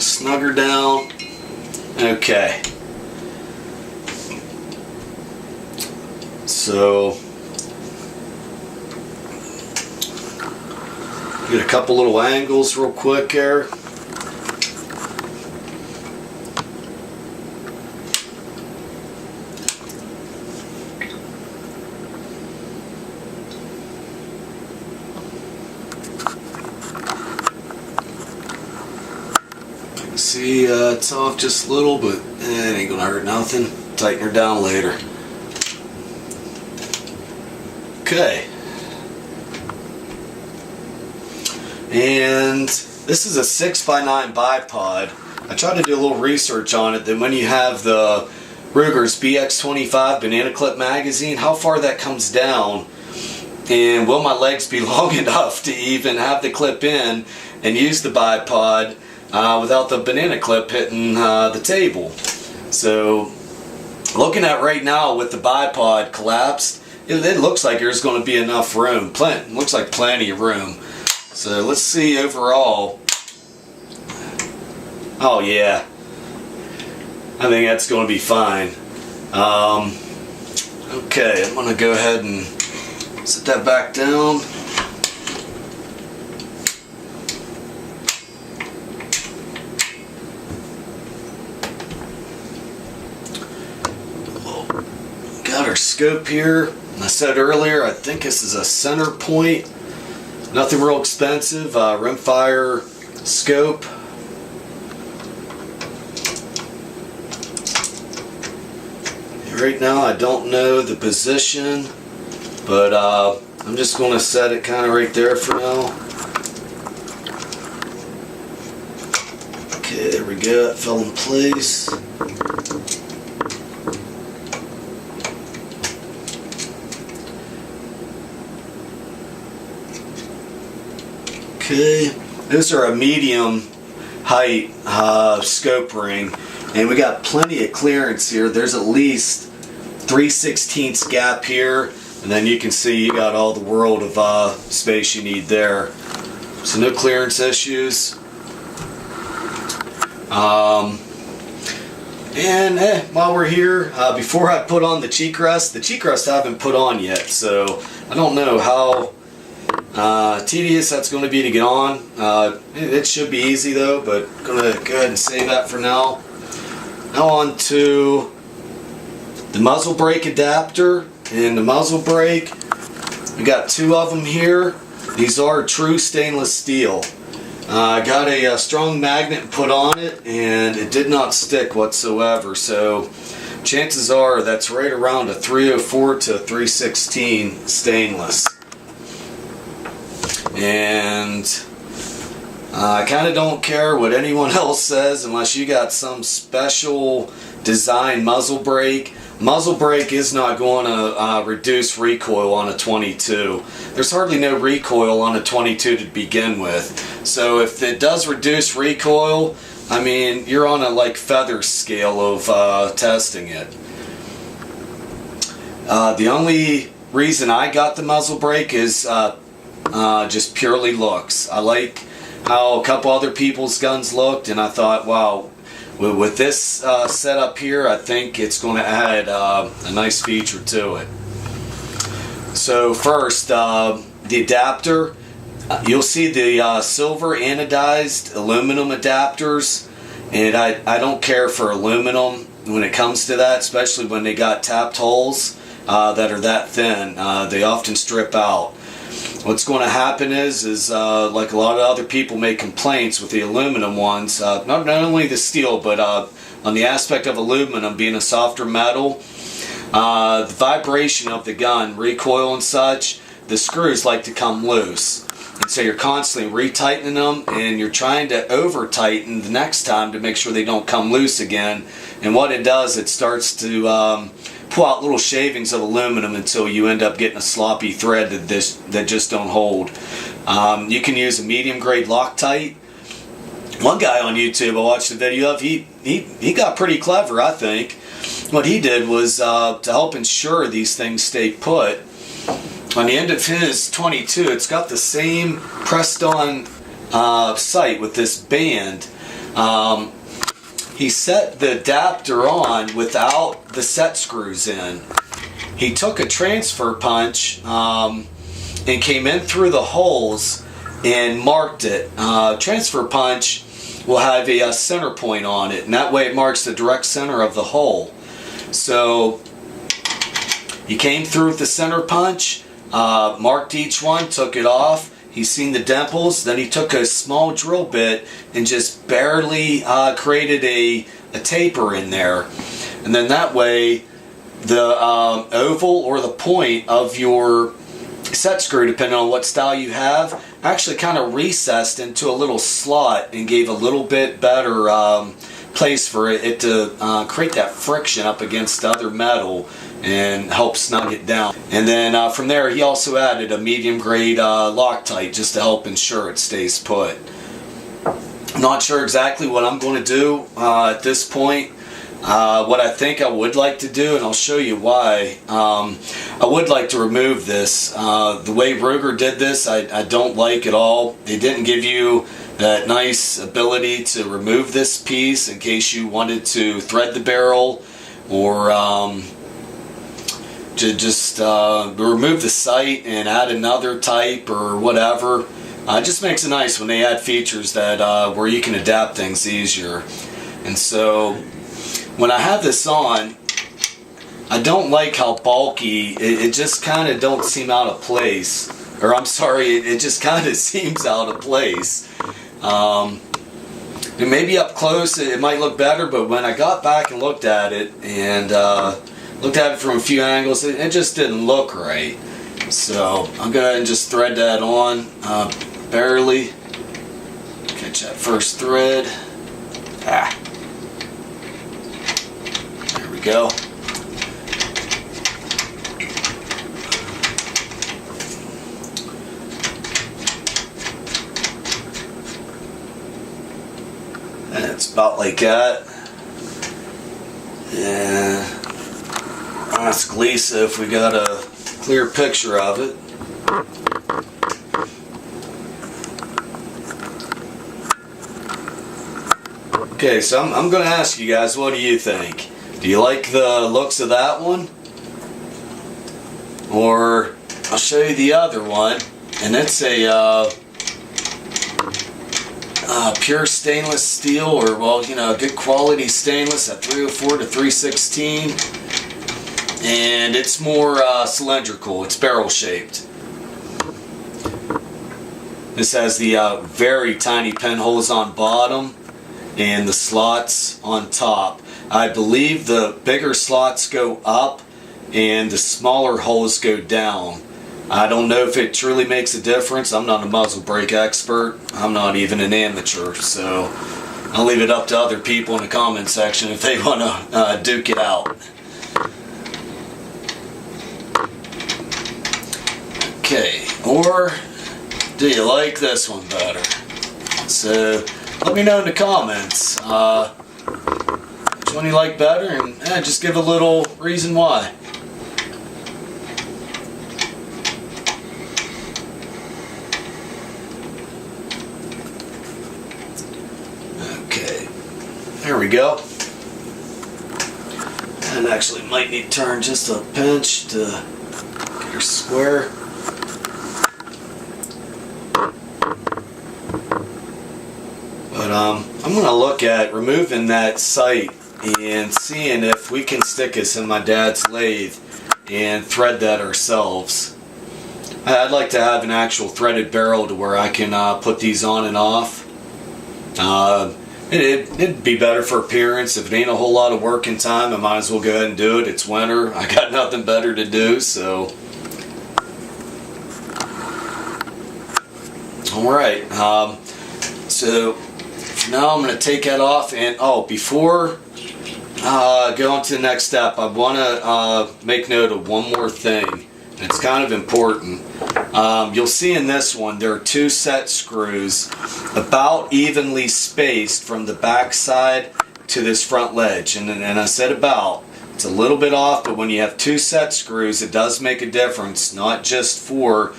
Snug her down. Okay. So get a couple little angles real quick here. See, it's off just a little, but it ain't gonna hurt nothing. Tighten her down later. Okay. And this is a 6x9 bipod. I tried to do a little research on it, that when you have the Ruger's BX25 banana clip magazine, how far that comes down, and will my legs be long enough to even have the clip in and use the bipod without the banana clip hitting the table. So looking at right now with the bipod collapsed, it looks like there's going to be enough room. Looks like plenty of room. So let's see overall. Oh yeah, I think that's going to be fine. Okay, I'm going to go ahead and set that back down. Got our scope here. I said earlier, I think this is a center point. Nothing real expensive. Rimfire scope. Right now I don't know the position, but I'm just going to set it kind of right there for now. Okay, there we go. It fell in place. Okay, those are a medium height scope ring, and we got plenty of clearance here. There's at least 3/16 gap here, and then you can see you got all the world of space you need there. So no clearance issues. While we're here, before I put on the cheek rest I haven't put on yet, so I don't know how tedious that's going to be to get on. It should be easy though, but I'm going to go ahead and save that for now. Now on to the muzzle brake adapter. And the muzzle brake, we got two of them here. These are true stainless steel. I got a strong magnet put on it and it did not stick whatsoever, so chances are that's right around a 304 to 316 stainless. And I kind of don't care what anyone else says unless you got some special design muzzle brake. Muzzle brake is not going to reduce recoil on a 22. There's hardly no recoil on a 22 to begin with. So if it does reduce recoil, I mean, you're on a like feather scale of testing it. The only reason I got the muzzle brake is just purely looks. I like how a couple other people's guns looked, and I thought, wow, with this setup here, I think it's going to add a nice feature to it. So first, the adapter. You'll see the silver anodized aluminum adapters, and I don't care for aluminum. when it comes to that, especially when they got tapped holes that are that thin. They often strip out. What's going to happen is like a lot of other people make complaints with the aluminum ones, not only the steel, but on the aspect of aluminum being a softer metal, the vibration of the gun, recoil and such, the screws like to come loose. And so you're constantly retightening them, and you're trying to over tighten the next time to make sure they don't come loose again. And what it does, it starts to pull out little shavings of aluminum until you end up getting a sloppy thread that just don't hold. You can use a medium grade Loctite. One guy on YouTube I watched a video of, he got pretty clever, I think. What he did was to help ensure these things stay put. On the end of his 22, it's got the same pressed on sight with this band. He set the adapter on without the set screws in. He took a transfer punch and came in through the holes and marked it. Transfer punch will have a center point on it, and that way it marks the direct center of the hole. So he came through with the center punch, marked each one, took it off. He's seen the dimples. Then he took a small drill bit and just barely created a taper in there. And then that way the oval or the point of your set screw, depending on what style you have, actually kind of recessed into a little slot and gave a little bit better place for it to create that friction up against the other metal and help snug it down. And then from there he also added a medium grade Loctite just to help ensure it stays put. I'm not sure exactly what I'm going to do at this point. What I think I would like to do, and I'll show you why, I would like to remove this. The way Ruger did this, I don't like at all. They didn't give you that nice ability to remove this piece in case you wanted to thread the barrel or to just remove the sight and add another type or whatever. It just makes it nice when they add features that where you can adapt things easier. And so when I have this on, I don't like how bulky it just kind of don't seem out of place. Or I'm sorry, it just kind of seems out of place. And maybe up close it might look better, but when I got back and looked at it and looked at it from a few angles, it just didn't look right. So I'm going to just thread that on barely. Catch that first thread. There we go. And it's about like that. And ask Lisa if we got a clear picture of it. Okay, so I'm going to ask you guys, what do you think? Do you like the looks of that one? Or I'll show you the other one, and it's a pure stainless steel, or well, you know, good quality stainless at 304 to 316, and it's more cylindrical. It's barrel shaped. This has the very tiny pinholes on bottom and the slots on top. I believe the bigger slots go up and the smaller holes go down. I don't know if it truly makes a difference. I'm not a muzzle brake expert. I'm not even an amateur, so I'll leave it up to other people in the comment section if they want to duke it out. Okay, or do you like this one better? So let me know in the comments which one you like better, and just give a little reason why. Okay, there we go. And actually might need to turn just a pinch to get her square. But I'm going to look at removing that sight and seeing if we can stick this in my dad's lathe and thread that ourselves. I'd like to have an actual threaded barrel to where I can put these on and off. It'd be better for appearance. If it ain't a whole lot of work and time, I might as well go ahead and do it. It's winter. I got nothing better to do, so. Alright, so now I'm going to take that off, and before going on to the next step, I want to make note of one more thing. It's kind of important. You'll see in this one there are 2 set screws about evenly spaced from the back side to this front ledge, and I said about. It's a little bit off, but when you have 2 set screws, it does make a difference, not just for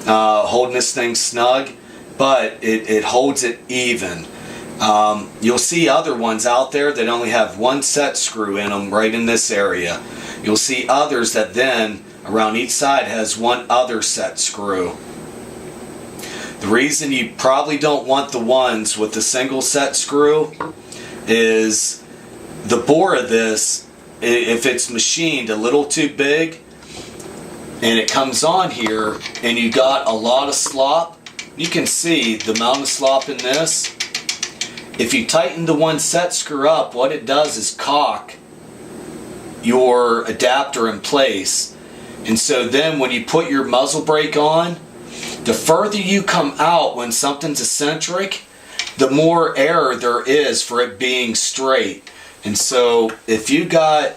holding this thing snug, but it holds it even. You'll see other ones out there that only have 1 set screw in them right in this area. You'll see others that then around each side has 1 other set screw. The reason you probably don't want the ones with the single set screw is the bore of this, if it's machined a little too big and it comes on here and you got a lot of slop, you can see the amount of slop in this. If you tighten the 1 set screw up, what it does is cock your adapter in place. And so then when you put your muzzle brake on, the further you come out when something's eccentric, the more error there is for it being straight. And so if you got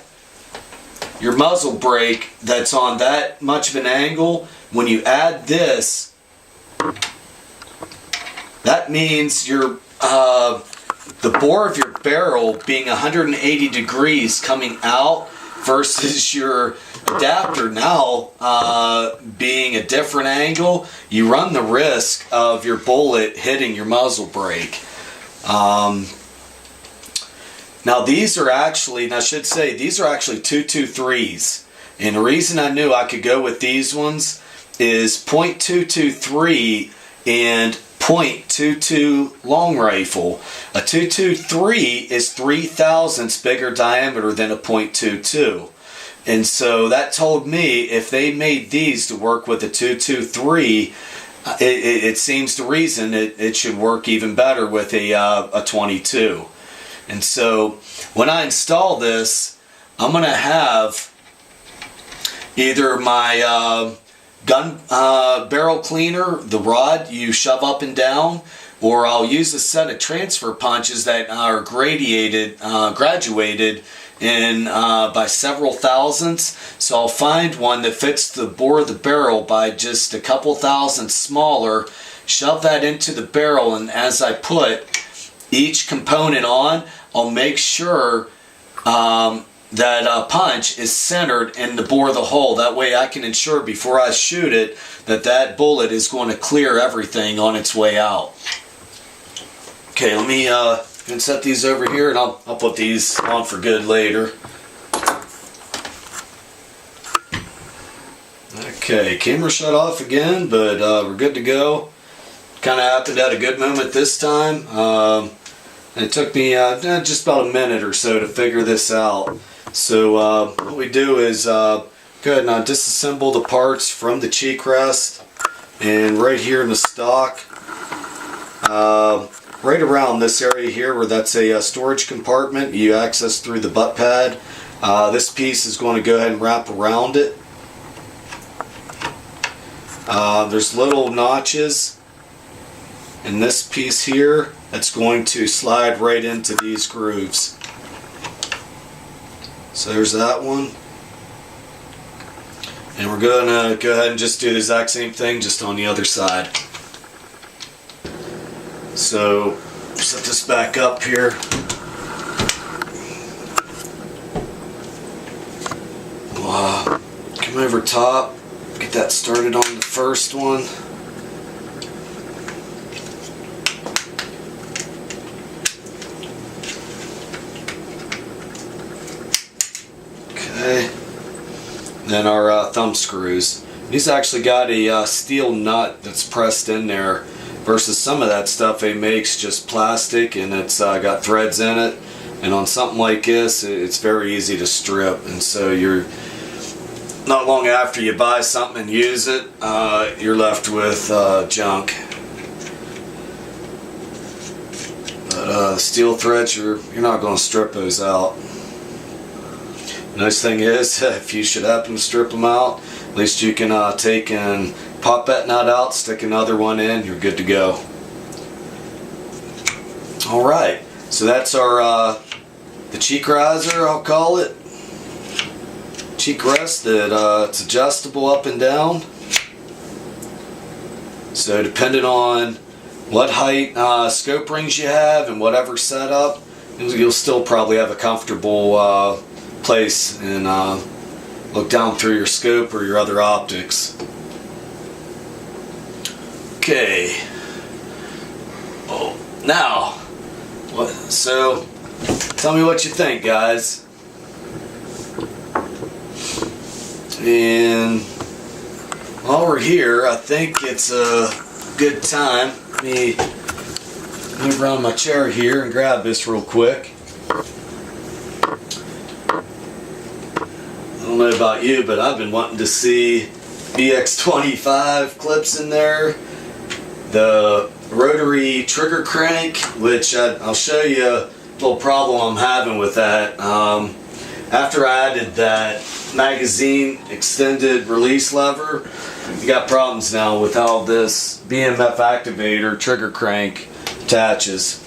your muzzle brake that's on that much of an angle, when you add this, that means your the bore of your barrel being 180 degrees coming out versus your adapter now being a different angle, you run the risk of your bullet hitting your muzzle brake. Now these are actually, and I should say, these are actually 223s. And the reason I knew I could go with these ones is .223 and .22 long rifle. A 223 is 3/1000ths bigger diameter than a .22. And so that told me if they made these to work with a 223, it seems to reason it should work even better with a 22. And so when I install this, I'm going to have either my gun barrel cleaner, the rod you shove up and down, or I'll use a set of transfer punches that are graduated in by several thousandths. So I'll find one that fits the bore of the barrel by just a couple thousandths smaller, shove that into the barrel, and as I put each component on, I'll make sure that punch is centered in the bore of the hole. That way I can ensure before I shoot it that that bullet is going to clear everything on its way out. Okay, let me set these over here, and I'll put these on for good later. Okay, camera shut off again, but we're good to go. Kind of happened at a good moment this time. It took me just about a minute or so to figure this out. So what we do is go ahead and disassemble the parts from the cheek rest, and right here in the stock, right around this area here where that's a storage compartment you access through the butt pad. This piece is going to go ahead and wrap around it. There's little notches in this piece here that's going to slide right into these grooves. So there's that one. And we're going to go ahead and just do the exact same thing just on the other side. So set this back up here. We'll come over top, get that started on the first one. Okay. Then our thumb screws. These actually got a steel nut that's pressed in there, versus some of that stuff they makes just plastic and it's got threads in it. and on something like this, it's very easy to strip, and so you're not long after you buy something and use it, you're left with junk. But steel threads, you're not going to strip those out. The nice thing is, if you should happen to strip them out, at least you can take and pop that nut out, stick another one in, you're good to go. Alright, so that's our the cheek riser, I'll call it. Cheek rest that it's adjustable up and down. So depending on what height scope rings you have and whatever setup, you'll still probably have a comfortable place and look down through your scope or your other optics. Okay. Oh, now, so tell me what you think, guys. And while we're here, I think it's a good time. Let me move around my chair here and grab this real quick. I don't know about you, but I've been wanting to see BX25 clips in there. The rotary trigger crank, which I'll show you a little problem I'm having with that. After I added that magazine extended release lever, you got problems now with how this BMF activator trigger crank attaches.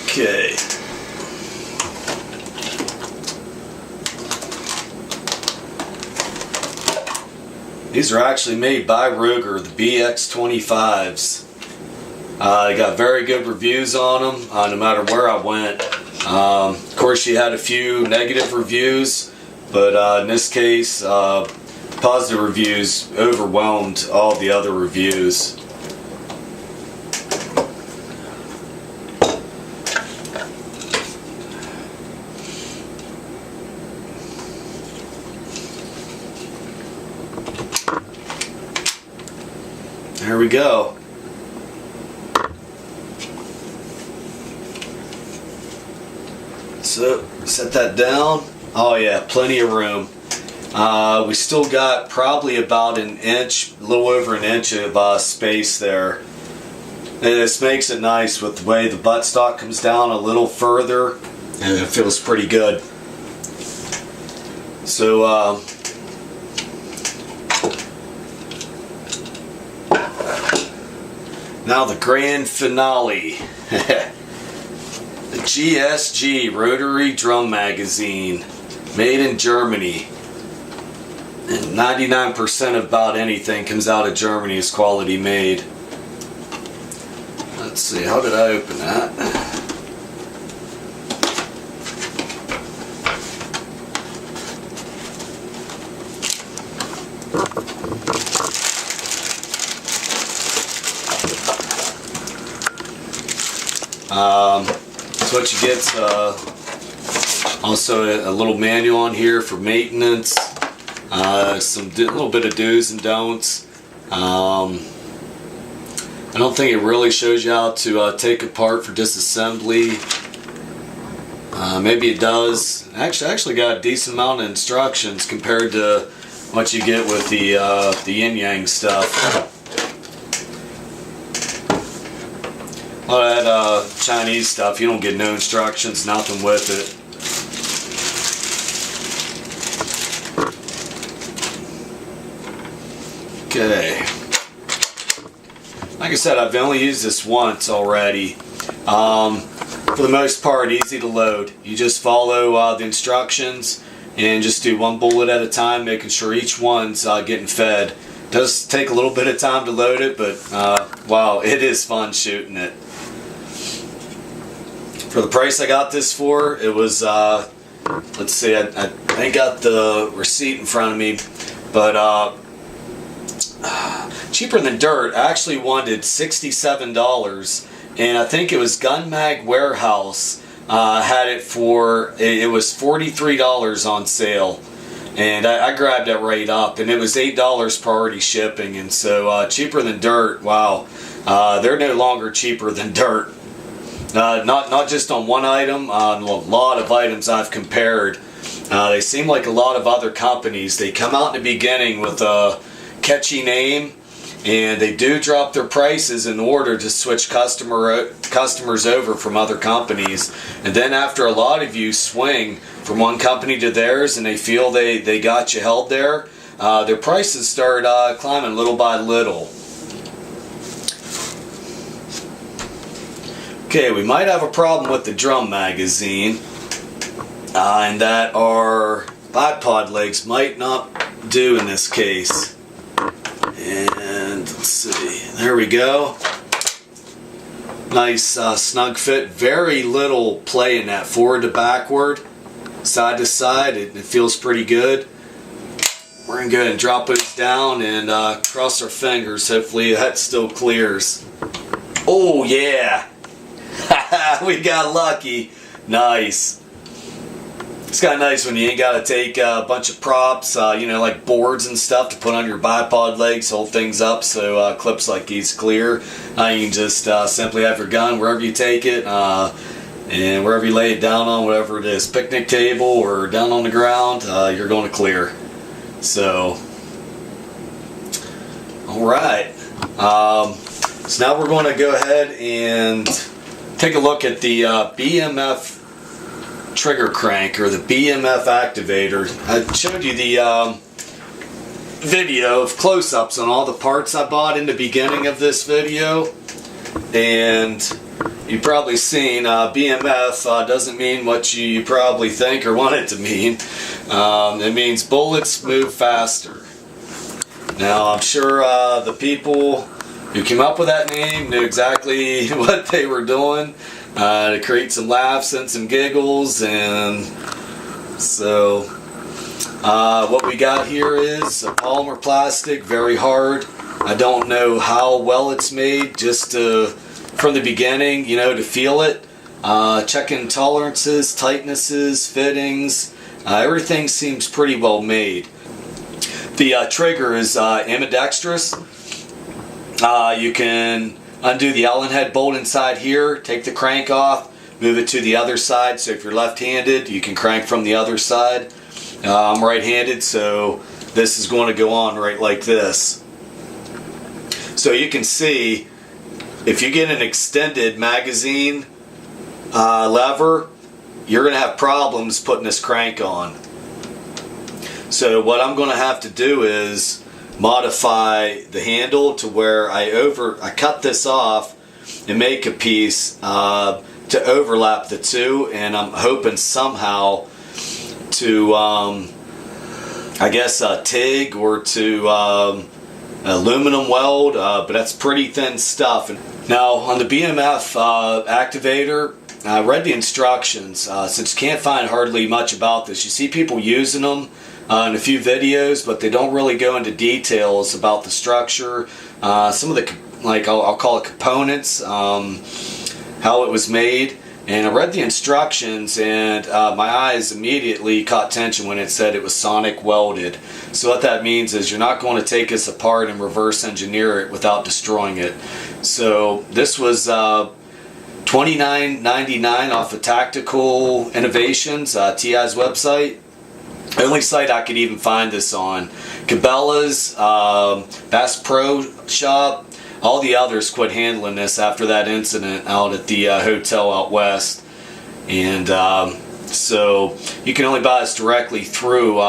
Okay. These are actually made by Ruger, the BX25s. I got very good reviews on them, no matter where I went. Of course, she had a few negative reviews, but in this case, positive reviews overwhelmed all the other reviews. There we go. So, set that down. Oh yeah, plenty of room. We still got probably about an inch, a little over an inch of space there. And this makes it nice with the way the buttstock comes down a little further, and it feels pretty good. So, now the grand finale. The GSG rotary drum magazine, made in Germany. And 99% of about anything comes out of Germany is quality made. Let's see, how did I open that? So what you get's also a little manual on here for maintenance, some little bit of do's and don'ts. I don't think it really shows you how to take apart for disassembly. Maybe it does. Actually got a decent amount of instructions compared to what you get with the yin yang stuff. A lot of that Chinese stuff, you don't get no instructions, nothing with it. Okay. Like I said, I've only used this once already. For the most part, easy to load. You just follow the instructions and just do one bullet at a time, making sure each one's getting fed. It does take a little bit of time to load it, but wow, it is fun shooting it. For the price I got this for, it was, let's see, I ain't got the receipt in front of me, but cheaper than dirt. I actually wanted $67, and I think it was Gun Mag Warehouse had it for, it was $43 on sale, and I grabbed that right up, and it was $8 priority shipping, and so cheaper than dirt. Wow. they're no longer cheaper than dirt. Not just on one item, on a lot of items I've compared. They seem like a lot of other companies. They come out in the beginning with a catchy name, and they do drop their prices in order to switch customers over from other companies. And then after a lot of you swing from one company to theirs and they feel they got you held there, their prices start climbing little by little. Okay, we might have a problem with the drum magazine, and that our bipod legs might not do in this case. And let's see, there we go. Nice snug fit, very little play in that forward to backward, side to side. It feels pretty good. We're going to go ahead and drop it down and cross our fingers. Hopefully that still clears. Oh yeah! We got lucky. Nice. It's kind of nice when you ain't got to take a bunch of props, you know, like boards and stuff to put on your bipod legs, hold things up so clips like these clear. You can just simply have your gun wherever you take it, and wherever you lay it down on, whatever it is, picnic table or down on the ground, you're going to clear. So, alright. So now we're going to go ahead and take a look at the BMF trigger crank, or the BMF activator. I showed you the video of close-ups on all the parts I bought in the beginning of this video, and you've probably seen BMF doesn't mean what you probably think or want it to mean. It means bullets move faster. Now I'm sure the people who came up with that name knew exactly what they were doing to create some laughs and some giggles. And so what we got here is a polymer plastic, very hard. I don't know how well it's made, just from the beginning, you know, to feel it. Checking tolerances, tightnesses, fittings, everything seems pretty well made. The trigger is ambidextrous. You can undo the Allen head bolt inside here, take the crank off, move it to the other side. So if you're left-handed, you can crank from the other side. I'm right-handed, so this is going to go on right like this. So you can see, if you get an extended magazine lever, you're going to have problems putting this crank on. So what I'm going to have to do is modify the handle to where I cut this off and make a piece to overlap the two, and I'm hoping somehow to I guess TIG or to aluminum weld, but that's pretty thin stuff. Now on the BMF activator, I read the instructions. Since you can't find hardly much about this, you see people using them in a few videos, but they don't really go into details about the structure, some of the, like, I'll call it components, how it was made. And I read the instructions, and my eyes immediately caught tension when it said it was sonic welded. So what that means is you're not going to take this apart and reverse engineer it without destroying it. So this was $29.99 off of Tactical Innovations, TI's website. The only site I could even find this on. Cabela's, Bass Pro Shop, all the others quit handling this after that incident out at the hotel out west. And so you can only buy this directly through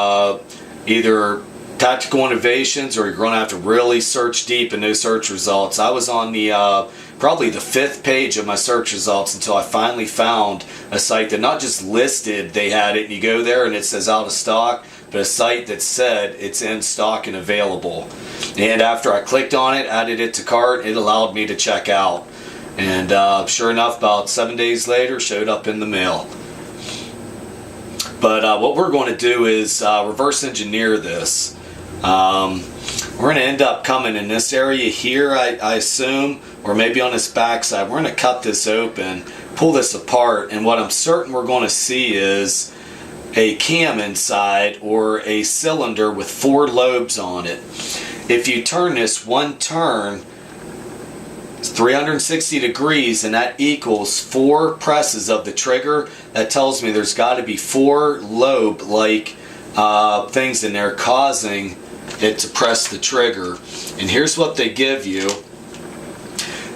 either Tactical Innovations, or you're going to have to really search deep in those search results. I was on the probably the 5th page of my search results until I finally found a site that not just listed they had it and you go there and it says out of stock, but a site that said it's in stock and available. And after I clicked on it, added it to cart, it allowed me to check out. And sure enough, about 7 days later, showed up in the mail. But what we're going to do is reverse engineer this. We're going to end up coming in this area here, I assume, or maybe on this back side. We're going to cut this open, pull this apart, and what I'm certain we're going to see is a cam inside, or a cylinder with 4 lobes on it. If you turn this one turn, It's 360 degrees, and that equals 4 presses of the trigger. That tells me there's got to be 4 lobe-like things in there causing it to press the trigger. And here's what they give you.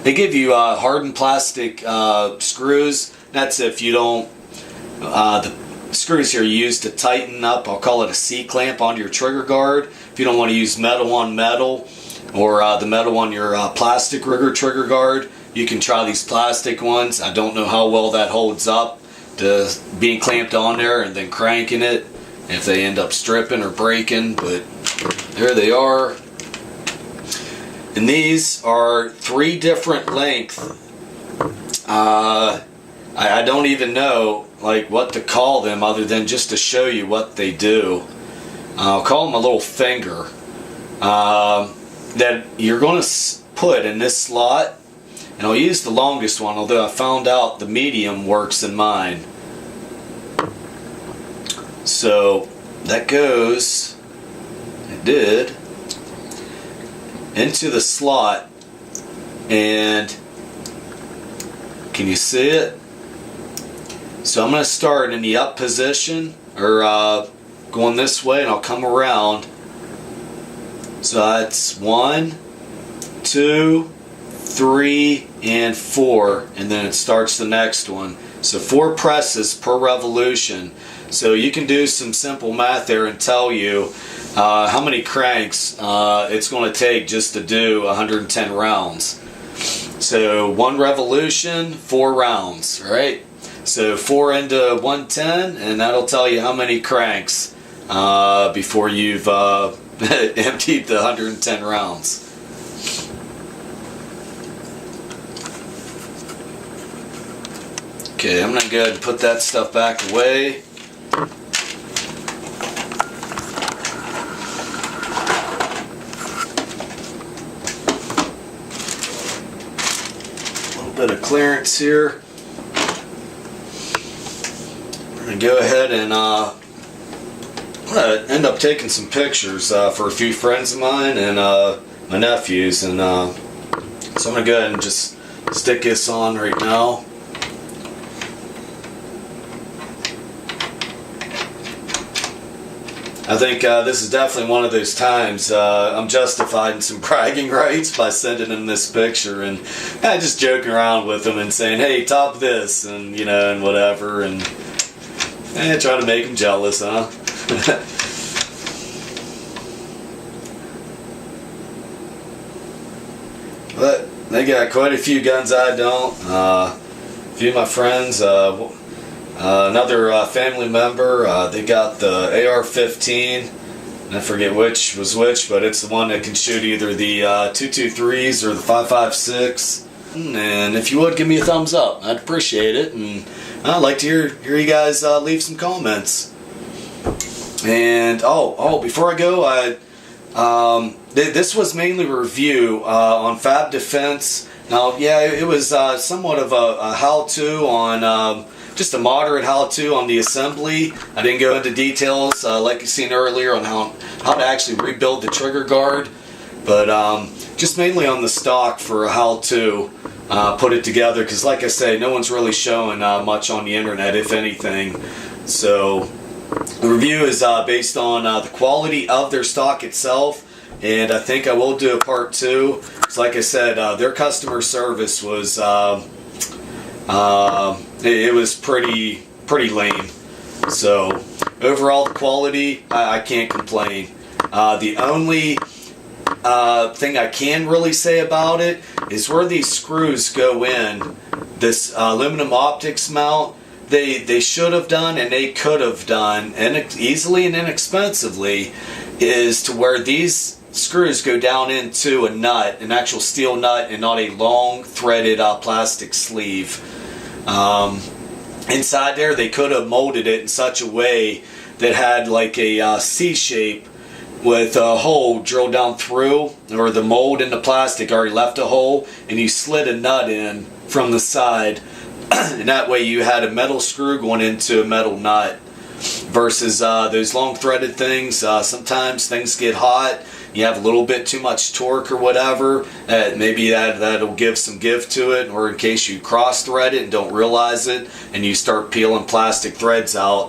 They give you hardened plastic screws. That's if you don't, the screws here are used to tighten up, I'll call it a C-clamp onto your trigger guard. If you don't want to use metal on metal, or the metal on your plastic rigger trigger guard, you can try these plastic ones. I don't know how well that holds up to being clamped on there and then cranking it if they end up stripping or breaking, but there they are. And these are 3 different lengths. I don't even know like what to call them other than just to show you what they do. I'll call them a little finger that you're going to put in this slot, and I'll use the longest one, although I found out the medium works in mine. So that goes, it did, into the slot, and can you see it? So I'm going to start in the up position, or going this way, and I'll come around. So that's 1, 2, 3, and 4, and then it starts the next one. So 4 presses per revolution. So you can do some simple math there and tell you how many cranks it's going to take just to do 110 rounds. So 1 revolution, 4 rounds, right? So 4 into 110, and that'll tell you how many cranks before you've emptied the 110 rounds. Okay, I'm going to go ahead and put that stuff back away. A little bit of clearance here. We're going to go ahead and I'm going to end up taking some pictures for a few friends of mine and my nephews, and so I'm going to go ahead and just stick this on right now. I think this is definitely one of those times I'm justified in some bragging rights by sending them this picture and just joking around with them and saying, hey, top this, and you know, and whatever, and trying to make them jealous, huh? But they got quite a few guns I don't. A few of my friends, another family member, they got the AR-15. I forget which was which, but it's the one that can shoot either the 223s or the 5.56. And if you would, give me a thumbs up. I'd appreciate it. And I'd like to hear you guys leave some comments. And before I go, this was mainly a review on Fab Defense. Now, yeah, it was somewhat of a how-to on just a moderate how-to on the assembly. I didn't go into details like you seen earlier on how to actually rebuild the trigger guard, but just mainly on the stock for a how-to put it together, because like I say, no one's really showing much on the internet, if anything. So the review is based on the quality of their stock itself, and I think I will do a part 2. So like I said, their customer service was it was pretty lame. So overall, the quality, I can't complain. The only thing I can really say about it is where these screws go in, this aluminum optics mount, they should have done, and they could have done, and easily and inexpensively, is to where these screws go down into a nut, an actual steel nut, and not a long threaded plastic sleeve. Inside there, they could have molded it in such a way that had like a C shape with a hole drilled down through, or the mold in the plastic already left a hole, and you slid a nut in from the side, and that way you had a metal screw going into a metal nut. Versus those long threaded things, sometimes things get hot you have a little bit too much torque or whatever, maybe that'll give some give to it, or in case you cross thread it and don't realize it and you start peeling plastic threads out.